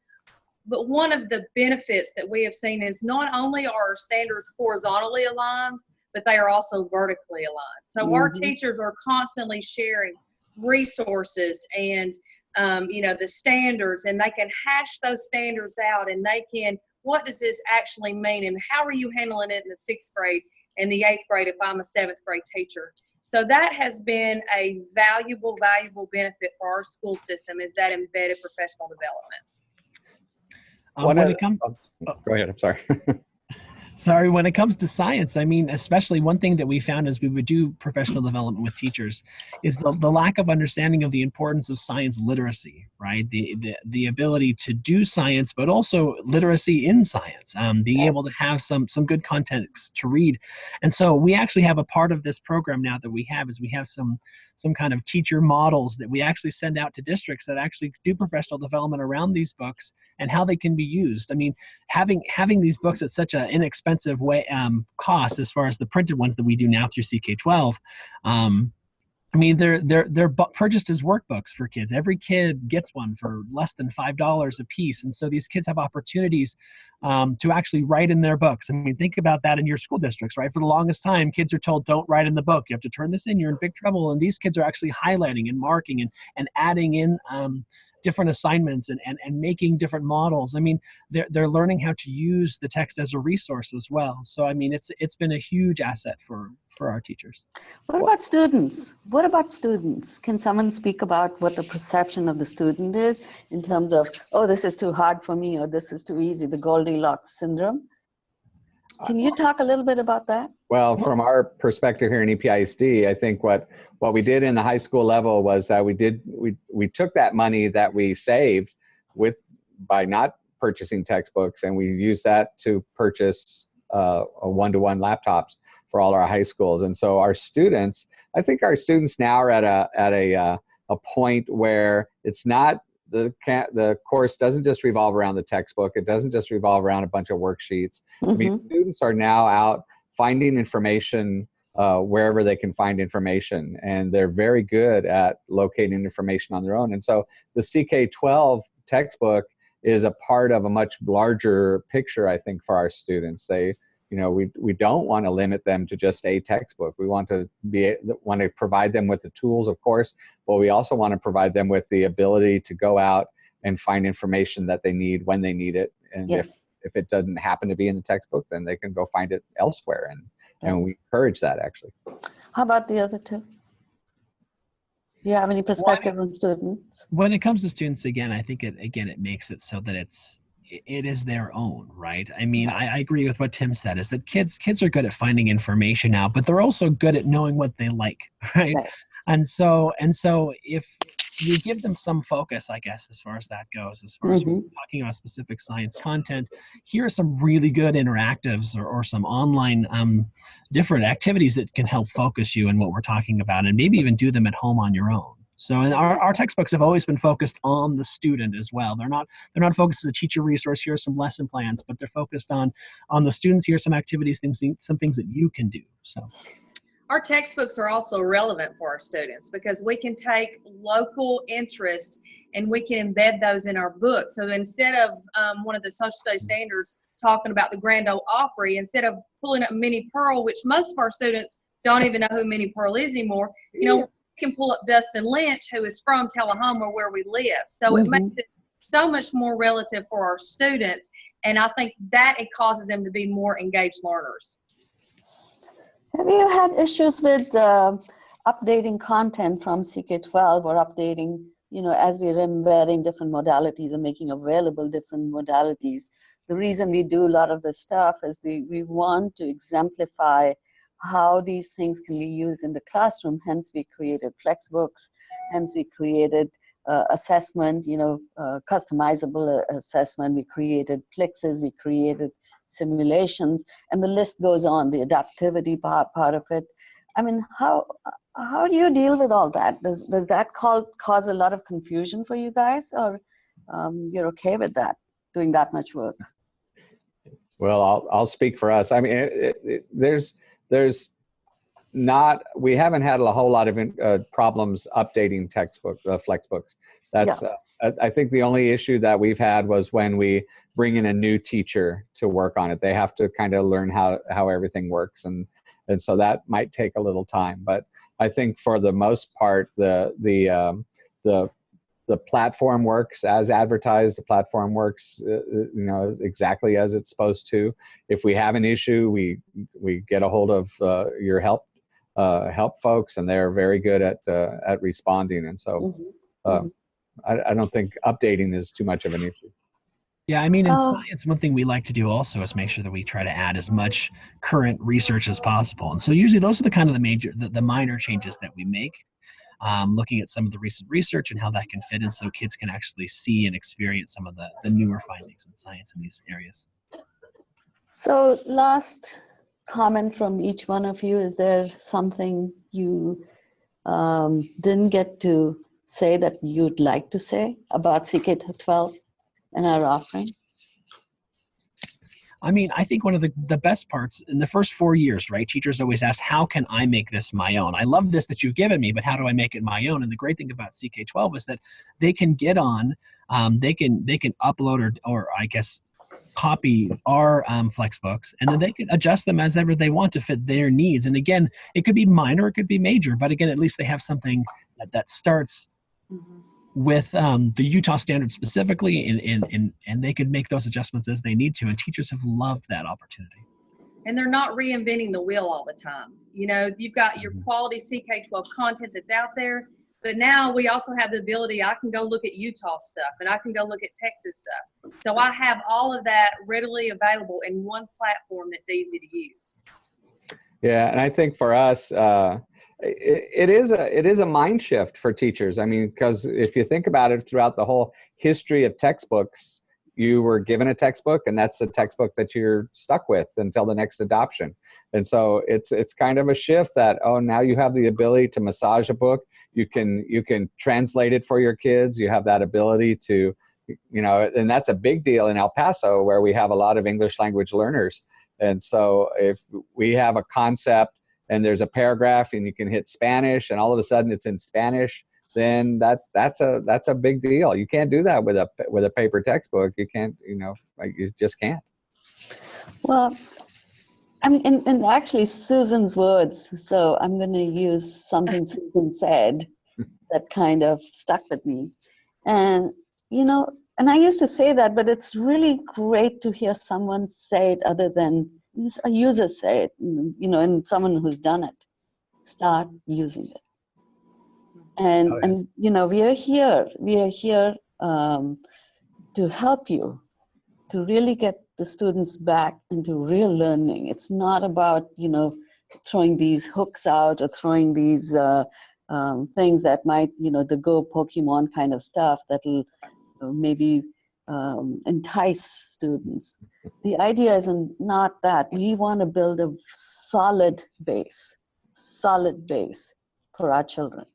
But one of the benefits that we have seen is not only are our standards horizontally aligned, but they are also vertically aligned. So our teachers are constantly sharing resources and the standards, and they can hash those standards out, and they can, what does this actually mean, and how are you handling it in the 6th grade and the 8th grade if I'm a 7th grade teacher? So that has been a valuable benefit for our school system, is that embedded professional development. Go ahead, I'm sorry. Sorry, when it comes to science, I mean, especially one thing that we found as we would do professional development with teachers is the lack of understanding of the importance of science literacy, right? The ability to do science, but also literacy in science, being able to have some good context to read. And so we actually have a part of this program now that we have some kind of teacher models that we actually send out to districts that actually do professional development around these books and how they can be used. I mean, having these books at such an inexpensive way cost as far as the printed ones that we do now through CK12. I mean, they're purchased as workbooks for kids. Every kid gets one for less than $5 a piece, and so these kids have opportunities to actually write in their books. I mean, think about that in your school districts, right? For the longest time, kids are told, don't write in the book. You have to turn this in. You're in big trouble. And these kids are actually highlighting and marking and adding in different assignments and making different models. I mean, they're learning how to use the text as a resource as well. So, I mean, it's been a huge asset for our teachers. What about students? What about students? Can someone speak about what the perception of the student is in terms of, oh, this is too hard for me, or this is too easy, the Goldilocks syndrome? Can you talk a little bit about that? Well, from our perspective here in EPISD, I think what we did in the high school level was that we took that money that we saved by not purchasing textbooks, and we used that to purchase a one-to-one laptops for all our high schools. And so our students, I think our students now are at a point where it's not, the course doesn't just revolve around the textbook. It doesn't just revolve around a bunch of worksheets. I mean, students are now out finding information wherever they can find information, and they're very good at locating information on their own. And so the CK12 textbook is a part of a much larger picture, I think, for our students. We don't want to limit them to just a textbook. We want to provide them with the tools, of course, but we also want to provide them with the ability to go out and find information that they need when they need it. And if it doesn't happen to be in the textbook, then they can go find it elsewhere. And we encourage that, actually. How about the other two? Do you have any perspective on students? When it comes to students, again, I think it makes it so that it is their own, right? I mean, I agree with what Tim said, is that kids are good at finding information now, but they're also good at knowing what they like, right? And so if you give them some focus, I guess, as far as that goes, as far as we're talking about specific science content, here are some really good interactives or some online different activities that can help focus you in what we're talking about, and maybe even do them at home on your own. So, and our textbooks have always been focused on the student as well. They're not focused as a teacher resource. Here are some lesson plans, but they're focused on the students. Here are some activities, some things that you can do. So, our textbooks are also relevant for our students because we can take local interest and we can embed those in our book. So instead of one of the social studies standards talking about the Grand Ole Opry, instead of pulling up Minnie Pearl, which most of our students don't even know who Minnie Pearl is anymore, can pull up Dustin Lynch, who is from Tullahoma, where we live. So it makes it so much more relative for our students, and I think that it causes them to be more engaged learners. Have you had issues with updating content from CK12 or updating, as we're embedding different modalities and making available different modalities? The reason we do a lot of this stuff is we want to exemplify how these things can be used in the classroom. Hence, we created FlexBooks. Hence, we created assessment, customizable assessment. We created cliques. We created simulations, and the list goes on. The adaptivity part of it. I mean, how do you deal with all that? Does that cause a lot of confusion for you guys, or you're okay with that, doing that much work? Well, I'll speak for us. I mean, we haven't had a whole lot of problems updating FlexBooks. That's I think the only issue that we've had was when we bring in a new teacher to work on it. They have to kind of learn how everything works, and so that might take a little time. But I think for the most part, the platform works as advertised. The platform works, exactly as it's supposed to. If we have an issue, we get a hold of your help folks, and they're very good at responding. And so I don't think updating is too much of an issue. Yeah, I mean, in science, one thing we like to do also is make sure that we try to add as much current research as possible. And so usually those are the kind of the minor changes that we make, looking at some of the recent research and how that can fit in so kids can actually see and experience some of the newer findings in science in these areas. So last comment from each one of you, is there something you didn't get to say that you'd like to say about CK12 and our offering? I mean, I think one of the best parts in the first 4 years, right? Teachers always ask, how can I make this my own? I love this that you've given me, but how do I make it my own? And the great thing about CK12 is that they can get on, they can upload or I guess copy our FlexBooks, and then they can adjust them as ever they want to fit their needs. And again, it could be minor, it could be major, but again, at least they have something that starts with the Utah standard specifically, and they could make those adjustments as they need to. And teachers have loved that opportunity. And they're not reinventing the wheel all the time. You've got your quality CK12 content that's out there, but now we also have the ability, I can go look at Utah stuff, and I can go look at Texas stuff. So I have all of that readily available in one platform that's easy to use. Yeah, and I think for us, it is a mind shift for teachers. I mean, because if you think about it, throughout the whole history of textbooks, you were given a textbook, and that's the textbook that you're stuck with until the next adoption. And so it's kind of a shift that, now you have the ability to massage a book. You can translate it for your kids. You have that ability to, and that's a big deal in El Paso, where we have a lot of English language learners. And so if we have a concept and there's a paragraph and you can hit Spanish and all of a sudden it's in Spanish, then that's a big deal. You can't do that with a paper textbook. You can't, you just can't. Well, I mean, and actually Susan's words, so I'm going to use something Susan said that kind of stuck with me. And, and I used to say that, but it's really great to hear someone say it other than a user say it, and someone who's done it. Start using it. And we are here to help you, to really get the students back into real learning. It's not about, throwing these hooks out or throwing these things that might, the Go Pokemon kind of stuff that'll maybe entice students. The idea is not that. We want to build a solid base for our children.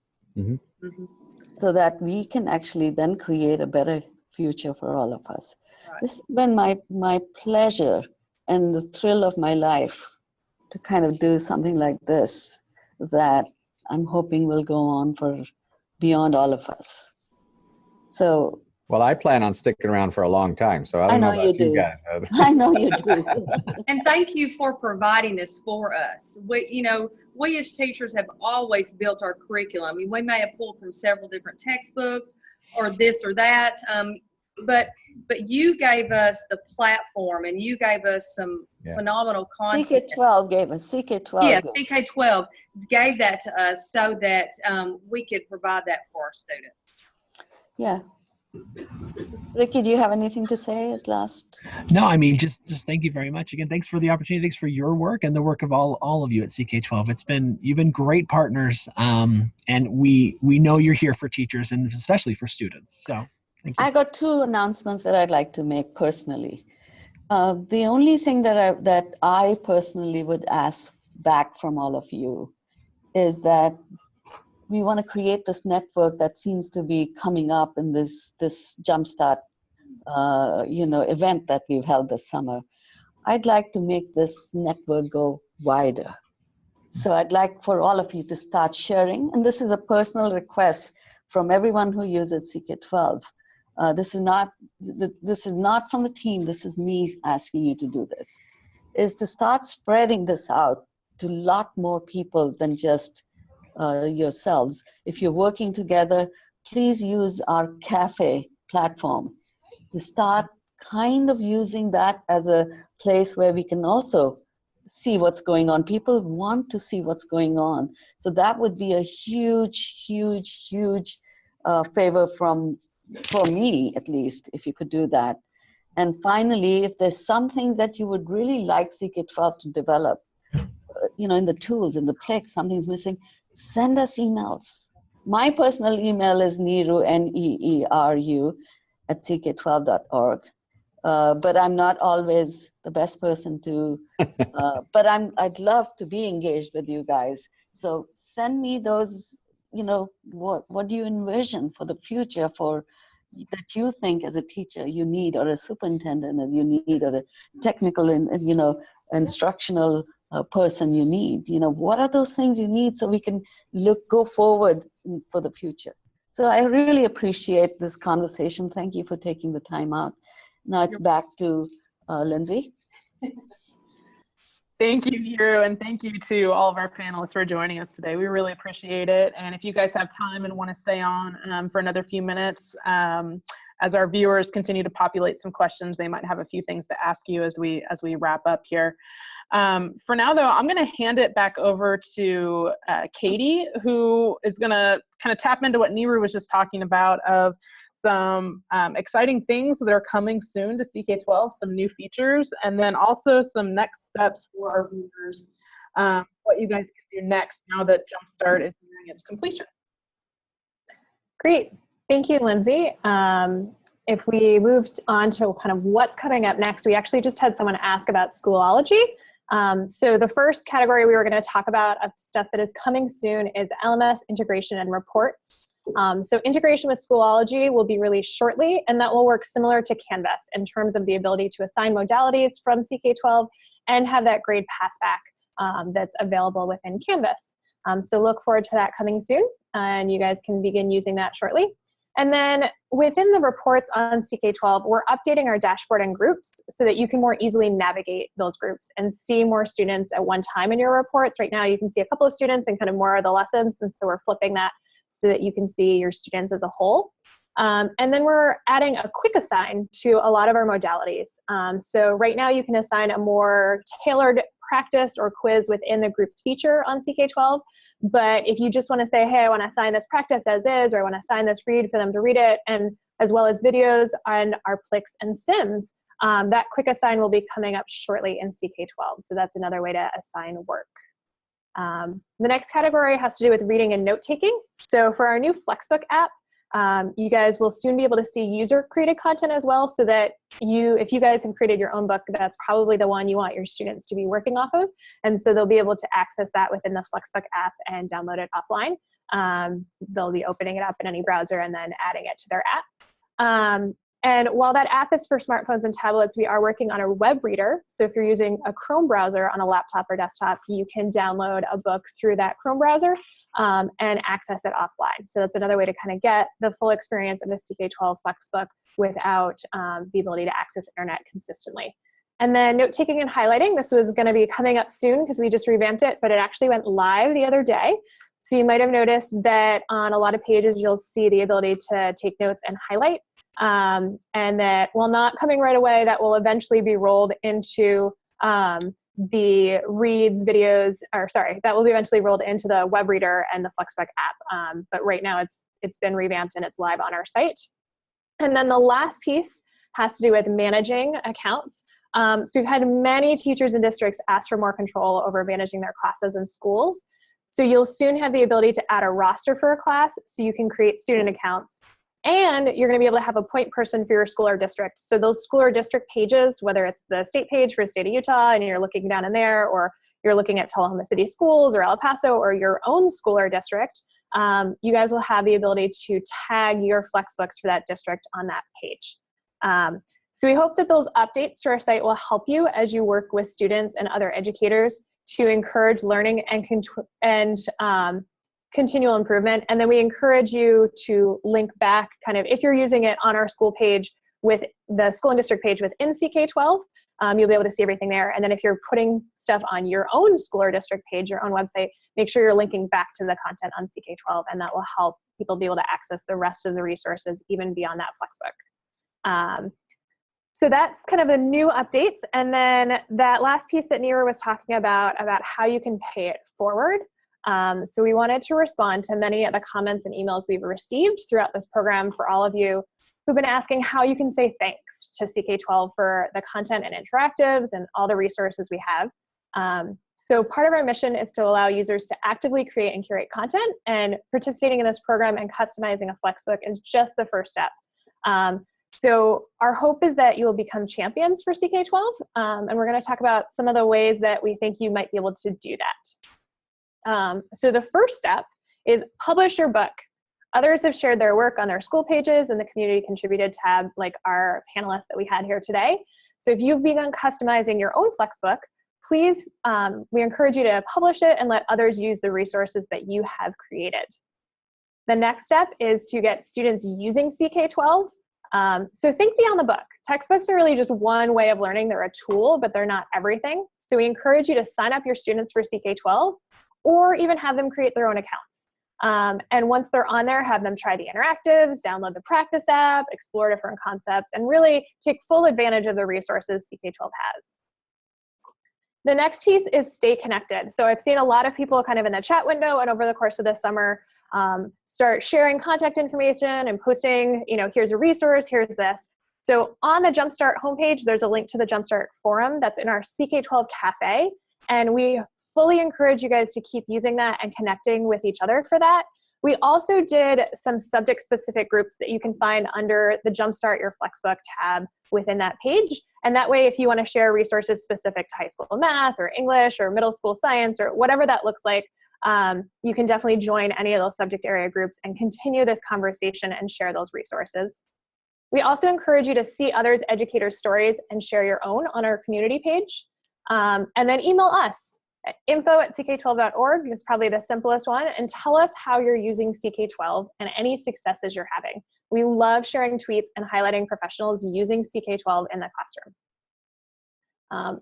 So that we can actually then create a better future for all of us. Right. This has been my pleasure and the thrill of my life to kind of do something like this that I'm hoping will go on for beyond all of us. So. Well, I plan on sticking around for a long time, so I don't know about you guys. I know you do. And thank you for providing this for us. We as teachers have always built our curriculum. I mean, we may have pulled from several different textbooks or this or that, but you gave us the platform and you gave us some phenomenal content. CK12 gave us, CK12. Yeah, CK12 gave that to us so that we could provide that for our students. Yeah. Ricky, do you have anything to say as last? No, I mean, just thank you very much. Again, thanks for the opportunity. Thanks for your work and the work of all of you at CK12. You've been great partners, and we know you're here for teachers and especially for students. So thank you. I got 2 announcements that I'd like to make personally. The only thing that I personally would ask back from all of you is that we want to create this network that seems to be coming up in this Jumpstart, event that we've held this summer. I'd like to make this network go wider. So I'd like for all of you to start sharing, and this is a personal request from everyone who uses CK12. this is not from the team, this is me asking you to do this, is to start spreading this out to a lot more people than just yourselves. If you're working together, please use our cafe platform to start kind of using that as a place where we can also see what's going on. People want to see what's going on. So that would be a huge, huge, huge favor for me, at least, if you could do that. And finally, if there's some things that you would really like CK12 to develop, in the tools, in the cliques, something's missing, send us emails. My personal email is Neeru, Neeru, @ck12.org. But I'm not always the best person to, but I'd love to be engaged with you guys. So send me those, what do you envision for the future that you think as a teacher you need, or a superintendent as you need, or a technical, instructional person you need. What are those things you need so we can go forward for the future? So I really appreciate this conversation. Thank you for taking the time out. Now it's back to Lindsay. Thank you, Neeru, and thank you to all of our panelists for joining us today. We really appreciate it. And if you guys have time and want to stay on for another few minutes, as our viewers continue to populate some questions, they might have a few things to ask you as we wrap up here. For now, though, I'm going to hand it back over to Katie, who is going to kind of tap into what Neeru was just talking about, of some exciting things that are coming soon to CK12, some new features, and then also some next steps for our viewers, what you guys can do next now that Jumpstart is nearing its completion. Great. Thank you, Lindsay. If we moved on to kind of what's coming up next, we actually just had someone ask about Schoology. So the first category we were going to talk about of stuff that is coming soon is LMS integration and reports. So integration with Schoology will be released shortly, and that will work similar to Canvas in terms of the ability to assign modalities from CK12 and have that grade passback that's available within Canvas. So look forward to that coming soon, and you guys can begin using that shortly. And then within the reports on CK12, we're updating our dashboard and groups so that you can more easily navigate those groups and see more students at one time in your reports. Right now, you can see a couple of students and kind of more of the lessons, and so we're flipping that so that you can see your students as a whole. And then we're adding a quick assign to a lot of our modalities. So right now, you can assign a more tailored practice or quiz within the groups feature on CK12. But if you just want to say, hey, I want to assign this practice as is, or I want to assign this read for them to read it, and as well as videos on our cliques and sims, that quick assign will be coming up shortly in CK12. So that's another way to assign work. The next category has to do with reading and note-taking. So for our new FlexBook app, you guys will soon be able to see user-created content as well, so that if you guys have created your own book, that's probably the one you want your students to be working off of. And so they'll be able to access that within the FlexBook app and download it offline. They'll be opening it up in any browser and then adding it to their app. And while that app is for smartphones and tablets, we are working on a web reader. So if you're using a Chrome browser on a laptop or desktop, you can download a book through that Chrome browser and access it offline. So that's another way to kind of get the full experience of the CK12 FlexBook without the ability to access internet consistently. And then note-taking and highlighting, this was going to be coming up soon because we just revamped it, but it actually went live the other day. So you might have noticed that on a lot of pages, you'll see the ability to take notes and highlight. And that, while not coming right away, that will eventually be rolled into the reads, videos, or sorry, that will be eventually rolled into the web reader and the FlexBook app. But right now it's been revamped and it's live on our site. And then the last piece has to do with managing accounts. So we've had many teachers and districts ask for more control over managing their classes and schools. So you'll soon have the ability to add a roster for a class so you can create student accounts. And you're going to be able to have a point person for your school or district. So those school or district pages, whether it's the state page for the state of Utah and you're looking down in there, or you're looking at Tullahoma City Schools or El Paso or your own school or district, you guys will have the ability to tag your FlexBooks for that district on that page. So we hope that those updates to our site will help you as you work with students and other educators to encourage learning and continual improvement. And then we encourage you to link back kind of, if you're using it on our school page with the school and district page within CK12, you'll be able to see everything there. And then if you're putting stuff on your own school or district page, your own website, make sure you're linking back to the content on CK12, and that will help people be able to access the rest of the resources even beyond that FlexBook. So that's kind of the new updates. And then that last piece that Neera was talking about how you can pay it forward. So we wanted to respond to many of the comments and emails we've received throughout this program for all of you who've been asking how you can say thanks to CK12 for the content and interactives and all the resources we have. So part of our mission is to allow users to actively create and curate content, and participating in this program and customizing a FlexBook is just the first step. So our hope is that you will become champions for CK12, and we're going to talk about some of the ways that we think you might be able to do that. So the first step is publish your book. Others have shared their work on their school pages and the community contributed tab, like our panelists that we had here today. So if you've begun customizing your own FlexBook, please, we encourage you to publish it and let others use the resources that you have created. The next step is to get students using CK12. So think beyond the book. Textbooks are really just one way of learning. They're a tool, but they're not everything. So we encourage you to sign up your students for CK12, or even have them create their own accounts. And once they're on there, have them try the interactives, download the practice app, explore different concepts, and really take full advantage of the resources CK12 has. The next piece is stay connected. So I've seen a lot of people kind of in the chat window and over the course of this summer start sharing contact information and posting, here's a resource, here's this. So on the Jumpstart homepage, there's a link to the Jumpstart forum that's in our CK12 Cafe, and we fully encourage you guys to keep using that and connecting with each other for that. We also did some subject-specific groups that you can find under the Jumpstart Your FlexBook tab within that page. And that way, if you want to share resources specific to high school math or English or middle school science or whatever that looks like, you can definitely join any of those subject area groups and continue this conversation and share those resources. We also encourage you to see others' educators' stories and share your own on our community page. And then email us. info@ck12.org is probably the simplest one, and tell us how you're using CK12 and any successes you're having. We love sharing tweets and highlighting professionals using CK12 in the classroom.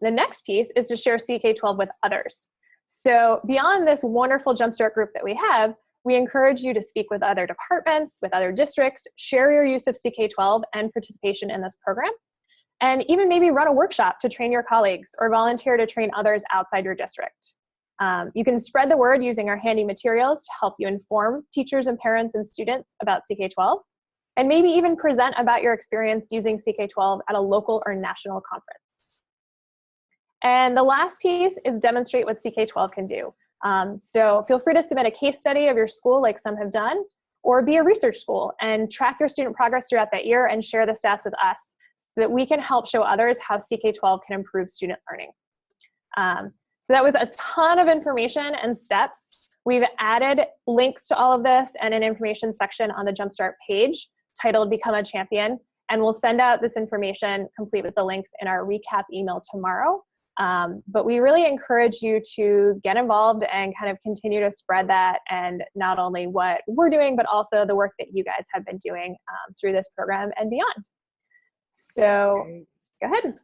The next piece is to share CK12 with others. So beyond this wonderful Jumpstart group that we have, we encourage you to speak with other departments, with other districts, share your use of CK12 and participation in this program. And even maybe run a workshop to train your colleagues or volunteer to train others outside your district. You can spread the word using our handy materials to help you inform teachers and parents and students about CK12, and maybe even present about your experience using CK12 at a local or national conference. And the last piece is demonstrate what CK12 can do. So feel free to submit a case study of your school like some have done, or be a research school and track your student progress throughout that year and share the stats with us, so that we can help show others how CK12 can improve student learning. So that was a ton of information and steps. We've added links to all of this and an information section on the Jumpstart page titled Become a Champion, and we'll send out this information complete with the links in our recap email tomorrow. But we really encourage you to get involved and kind of continue to spread that, and not only what we're doing, but also the work that you guys have been doing through this program and beyond. So go ahead.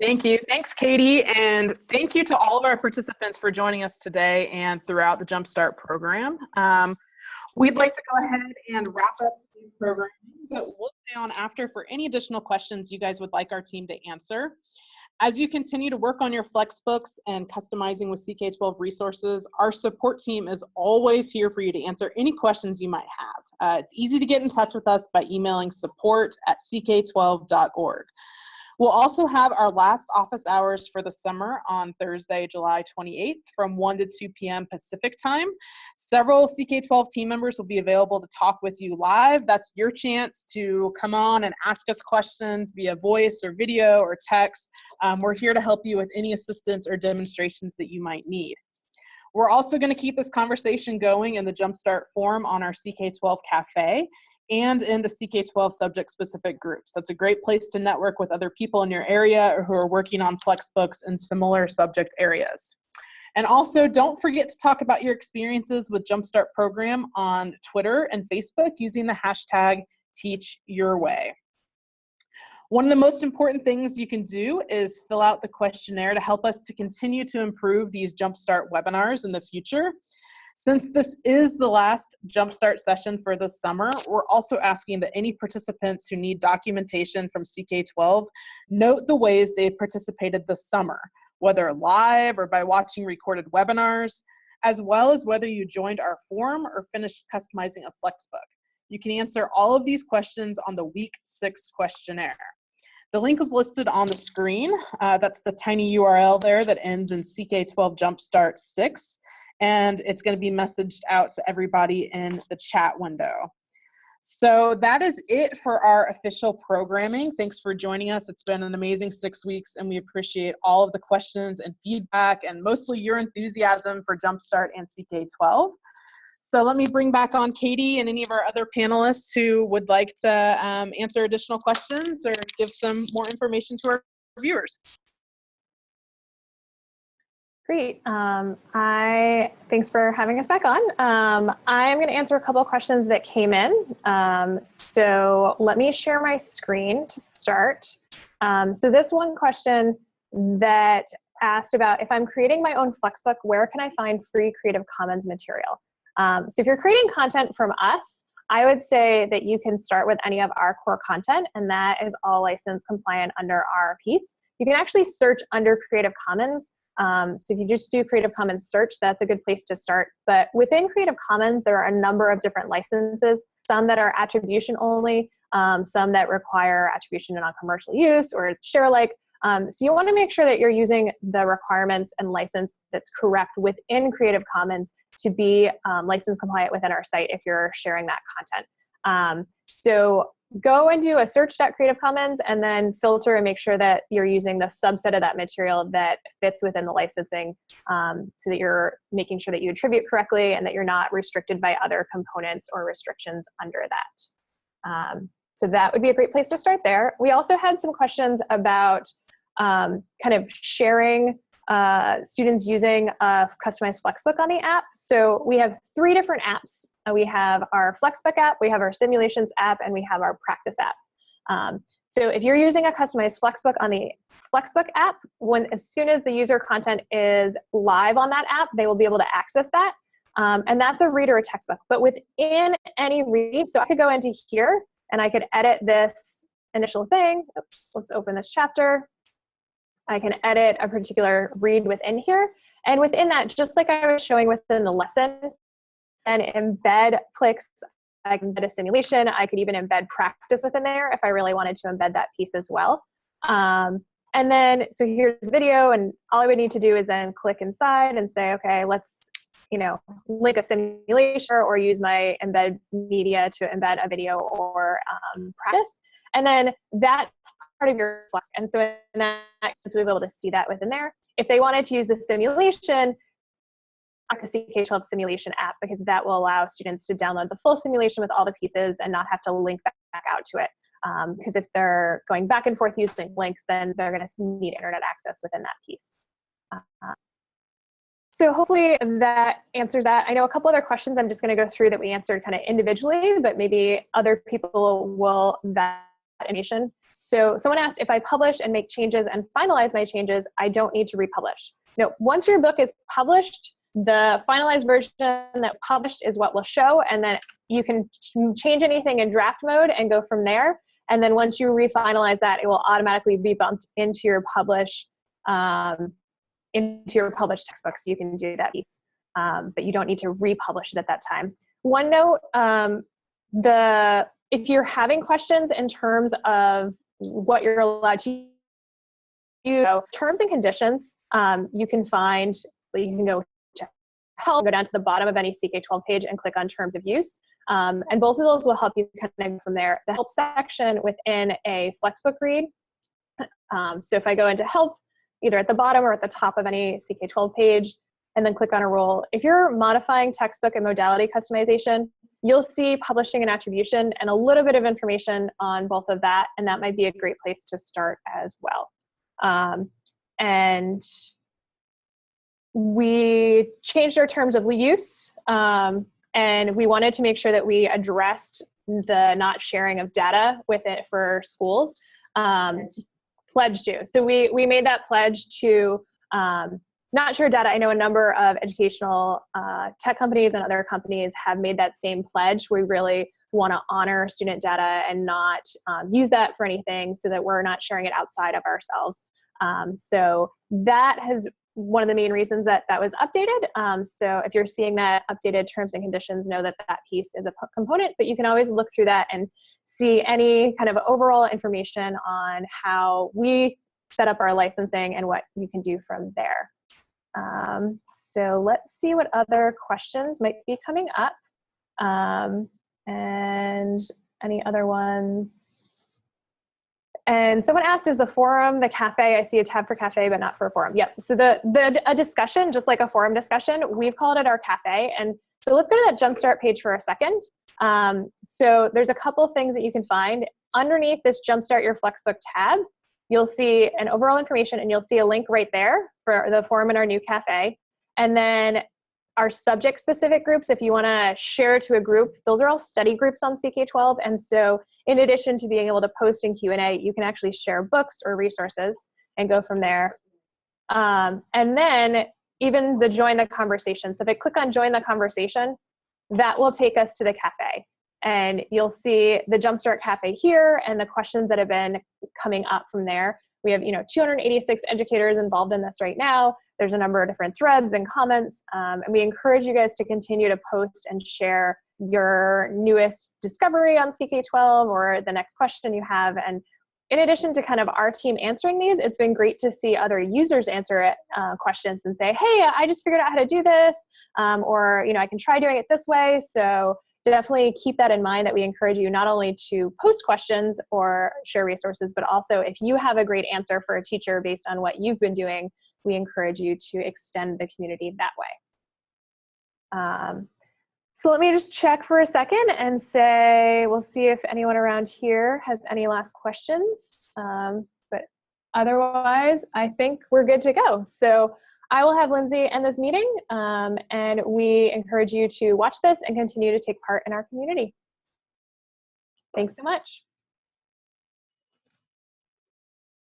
Thank you. Thanks, Katie. And thank you to all of our participants for joining us today and throughout the Jumpstart program. We'd like to go ahead and wrap up today's program, but we'll stay on after for any additional questions you guys would like our team to answer. As you continue to work on your FlexBooks and customizing with CK12 resources, our support team is always here for you to answer any questions you might have. It's easy to get in touch with us by emailing support@ck12.org. We'll also have our last office hours for the summer on Thursday, July 28th from 1 to 2 p.m. Pacific time. Several CK12 team members will be available to talk with you live. That's your chance to come on and ask us questions via voice or video or text. We're here to help you with any assistance or demonstrations that you might need. We're also going to keep this conversation going in the Jumpstart forum on our CK12 Cafe and in the CK12 subject-specific groups. That's a great place to network with other people in your area or who are working on FlexBooks in similar subject areas. And also, don't forget to talk about your experiences with Jumpstart program on Twitter and Facebook using the hashtag #TeachYourWay. One of the most important things you can do is fill out the questionnaire to help us to continue to improve these Jumpstart webinars in the future. Since this is the last Jumpstart session for the summer, we're also asking that any participants who need documentation from CK12 note the ways they participated this summer, whether live or by watching recorded webinars, as well as whether you joined our forum or finished customizing a FlexBook. You can answer all of these questions on the week 6 questionnaire. The link is listed on the screen. That's the tiny URL there that ends in CK12 Jumpstart 6, and it's going to be messaged out to everybody in the chat window. So that is it for our official programming. Thanks for joining us. It's been an amazing 6 weeks, and we appreciate all of the questions and feedback, and mostly your enthusiasm for Jumpstart and CK12. So let me bring back on Katie and any of our other panelists who would like to answer additional questions or give some more information to our viewers. Great. Thanks for having us back on. I'm going to answer a couple of questions that came in. So let me share my screen to start. So this one question that asked about, if I'm creating my own Flexbook, where can I find free Creative Commons material? So if you're creating content from us, I would say that you can start with any of our core content, and that is all license compliant under our piece. You can actually search under Creative Commons. So if you just do Creative Commons search, that's a good place to start. But within Creative Commons, there are a number of different licenses, some that are attribution only, some that require attribution to non-commercial use or share alike. So you want to make sure that you're using the requirements and license that's correct within Creative Commons to be license compliant within our site if you're sharing that content. So go and do a search.creative commons and then filter and make sure that you're using the subset of that material that fits within the licensing, so that you're making sure that you attribute correctly and that you're not restricted by other components or restrictions under that. So that would be a great place to start there. We also had some questions about kind of sharing students using a customized Flexbook on the app. So we have 3 different apps. We have our Flexbook app, we have our simulations app, and we have our practice app. So if you're using a customized Flexbook on the Flexbook app, as soon as the user content is live on that app, they will be able to access that. And that's a read or a textbook. But within any read, so I could go into here and I could edit this initial thing. Oops, let's open this chapter. I can edit a particular read within here. And within that, just like I was showing within the lesson, and embed cliques, I can embed a simulation. I could even embed practice within there if I really wanted to embed that piece as well. And then, so here's video, and all I would need to do is then click inside and say, okay, let's, link a simulation or use my embed media to embed a video or practice. And then that's part of your Flex. And so in that, since we'll be able to see that within there, if they wanted to use the simulation, the CK12 simulation app, because that will allow students to download the full simulation with all the pieces and not have to link back out to it. Because if they're going back and forth using links, then they're going to need internet access within that piece. So hopefully that answers that. I know a couple other questions I'm just going to go through that we answered kind of individually, but maybe other people will that information. So someone asked, if I publish and make changes and finalize my changes, I don't need to republish. No, once your book is published, the finalized version that's published is what will show, and then you can change anything in draft mode and go from there. And then once you refinalize that, it will automatically be bumped into your published textbook, so you can do that piece. But you don't need to republish it at that time. One note, if you're having questions in terms of what you're allowed to use, terms and conditions, you can go to help, go down to the bottom of any CK12 page and click on terms of use. And both of those will help you connect from there. The help section within a Flexbook read. So if I go into help, either at the bottom or at the top of any CK12 page, and then click on a role, if you're modifying textbook and modality customization, you'll see publishing and attribution and a little bit of information on both of that, and that might be a great place to start as well. And we changed our terms of use, and we wanted to make sure that we addressed the not sharing of data with it for schools. Pledge to. So we made that pledge to not share data. I know a number of educational tech companies and other companies have made that same pledge. We really want to honor student data and not use that for anything, so that we're not sharing it outside of ourselves. So that has one of the main reasons that that was updated. So if you're seeing that updated terms and conditions, know that that piece is a component, but you can always look through that and see any kind of overall information on how we set up our licensing and what you can do from there. So let's see what other questions might be coming up, and any other ones. And someone asked, is the forum the cafe? I see a tab for cafe, but not for a forum. Yep. So a discussion, just like a forum discussion, we've called it our cafe. And so let's go to that Jumpstart page for a second. So there's a couple things that you can find. Underneath this Jumpstart Your Flexbook tab, you'll see an overall information, and you'll see a link right there for the forum in our new cafe. And then our subject-specific groups, if you want to share to a group, those are all study groups on CK12. And so in addition to being able to post in Q&A, you can actually share books or resources and go from there. And then even the join the conversation. So if I click on join the conversation, that will take us to the cafe. And you'll see the Jumpstart Cafe here and the questions that have been coming up from there. We have 286 educators involved in this right now. There's a number of different threads and comments. And we encourage you guys to continue to post and share your newest discovery on CK12 or the next question you have. And in addition to kind of our team answering these, it's been great to see other users answer questions and say, hey, I just figured out how to do this, or I can try doing it this way. So definitely keep that in mind, that we encourage you not only to post questions or share resources, but also if you have a great answer for a teacher based on what you've been doing, we encourage you to extend the community that way. So let me just check for a second and say, we'll see if anyone around here has any last questions. But otherwise, I think we're good to go. So I will have Lindsay end this meeting, and we encourage you to watch this and continue to take part in our community. Thanks so much.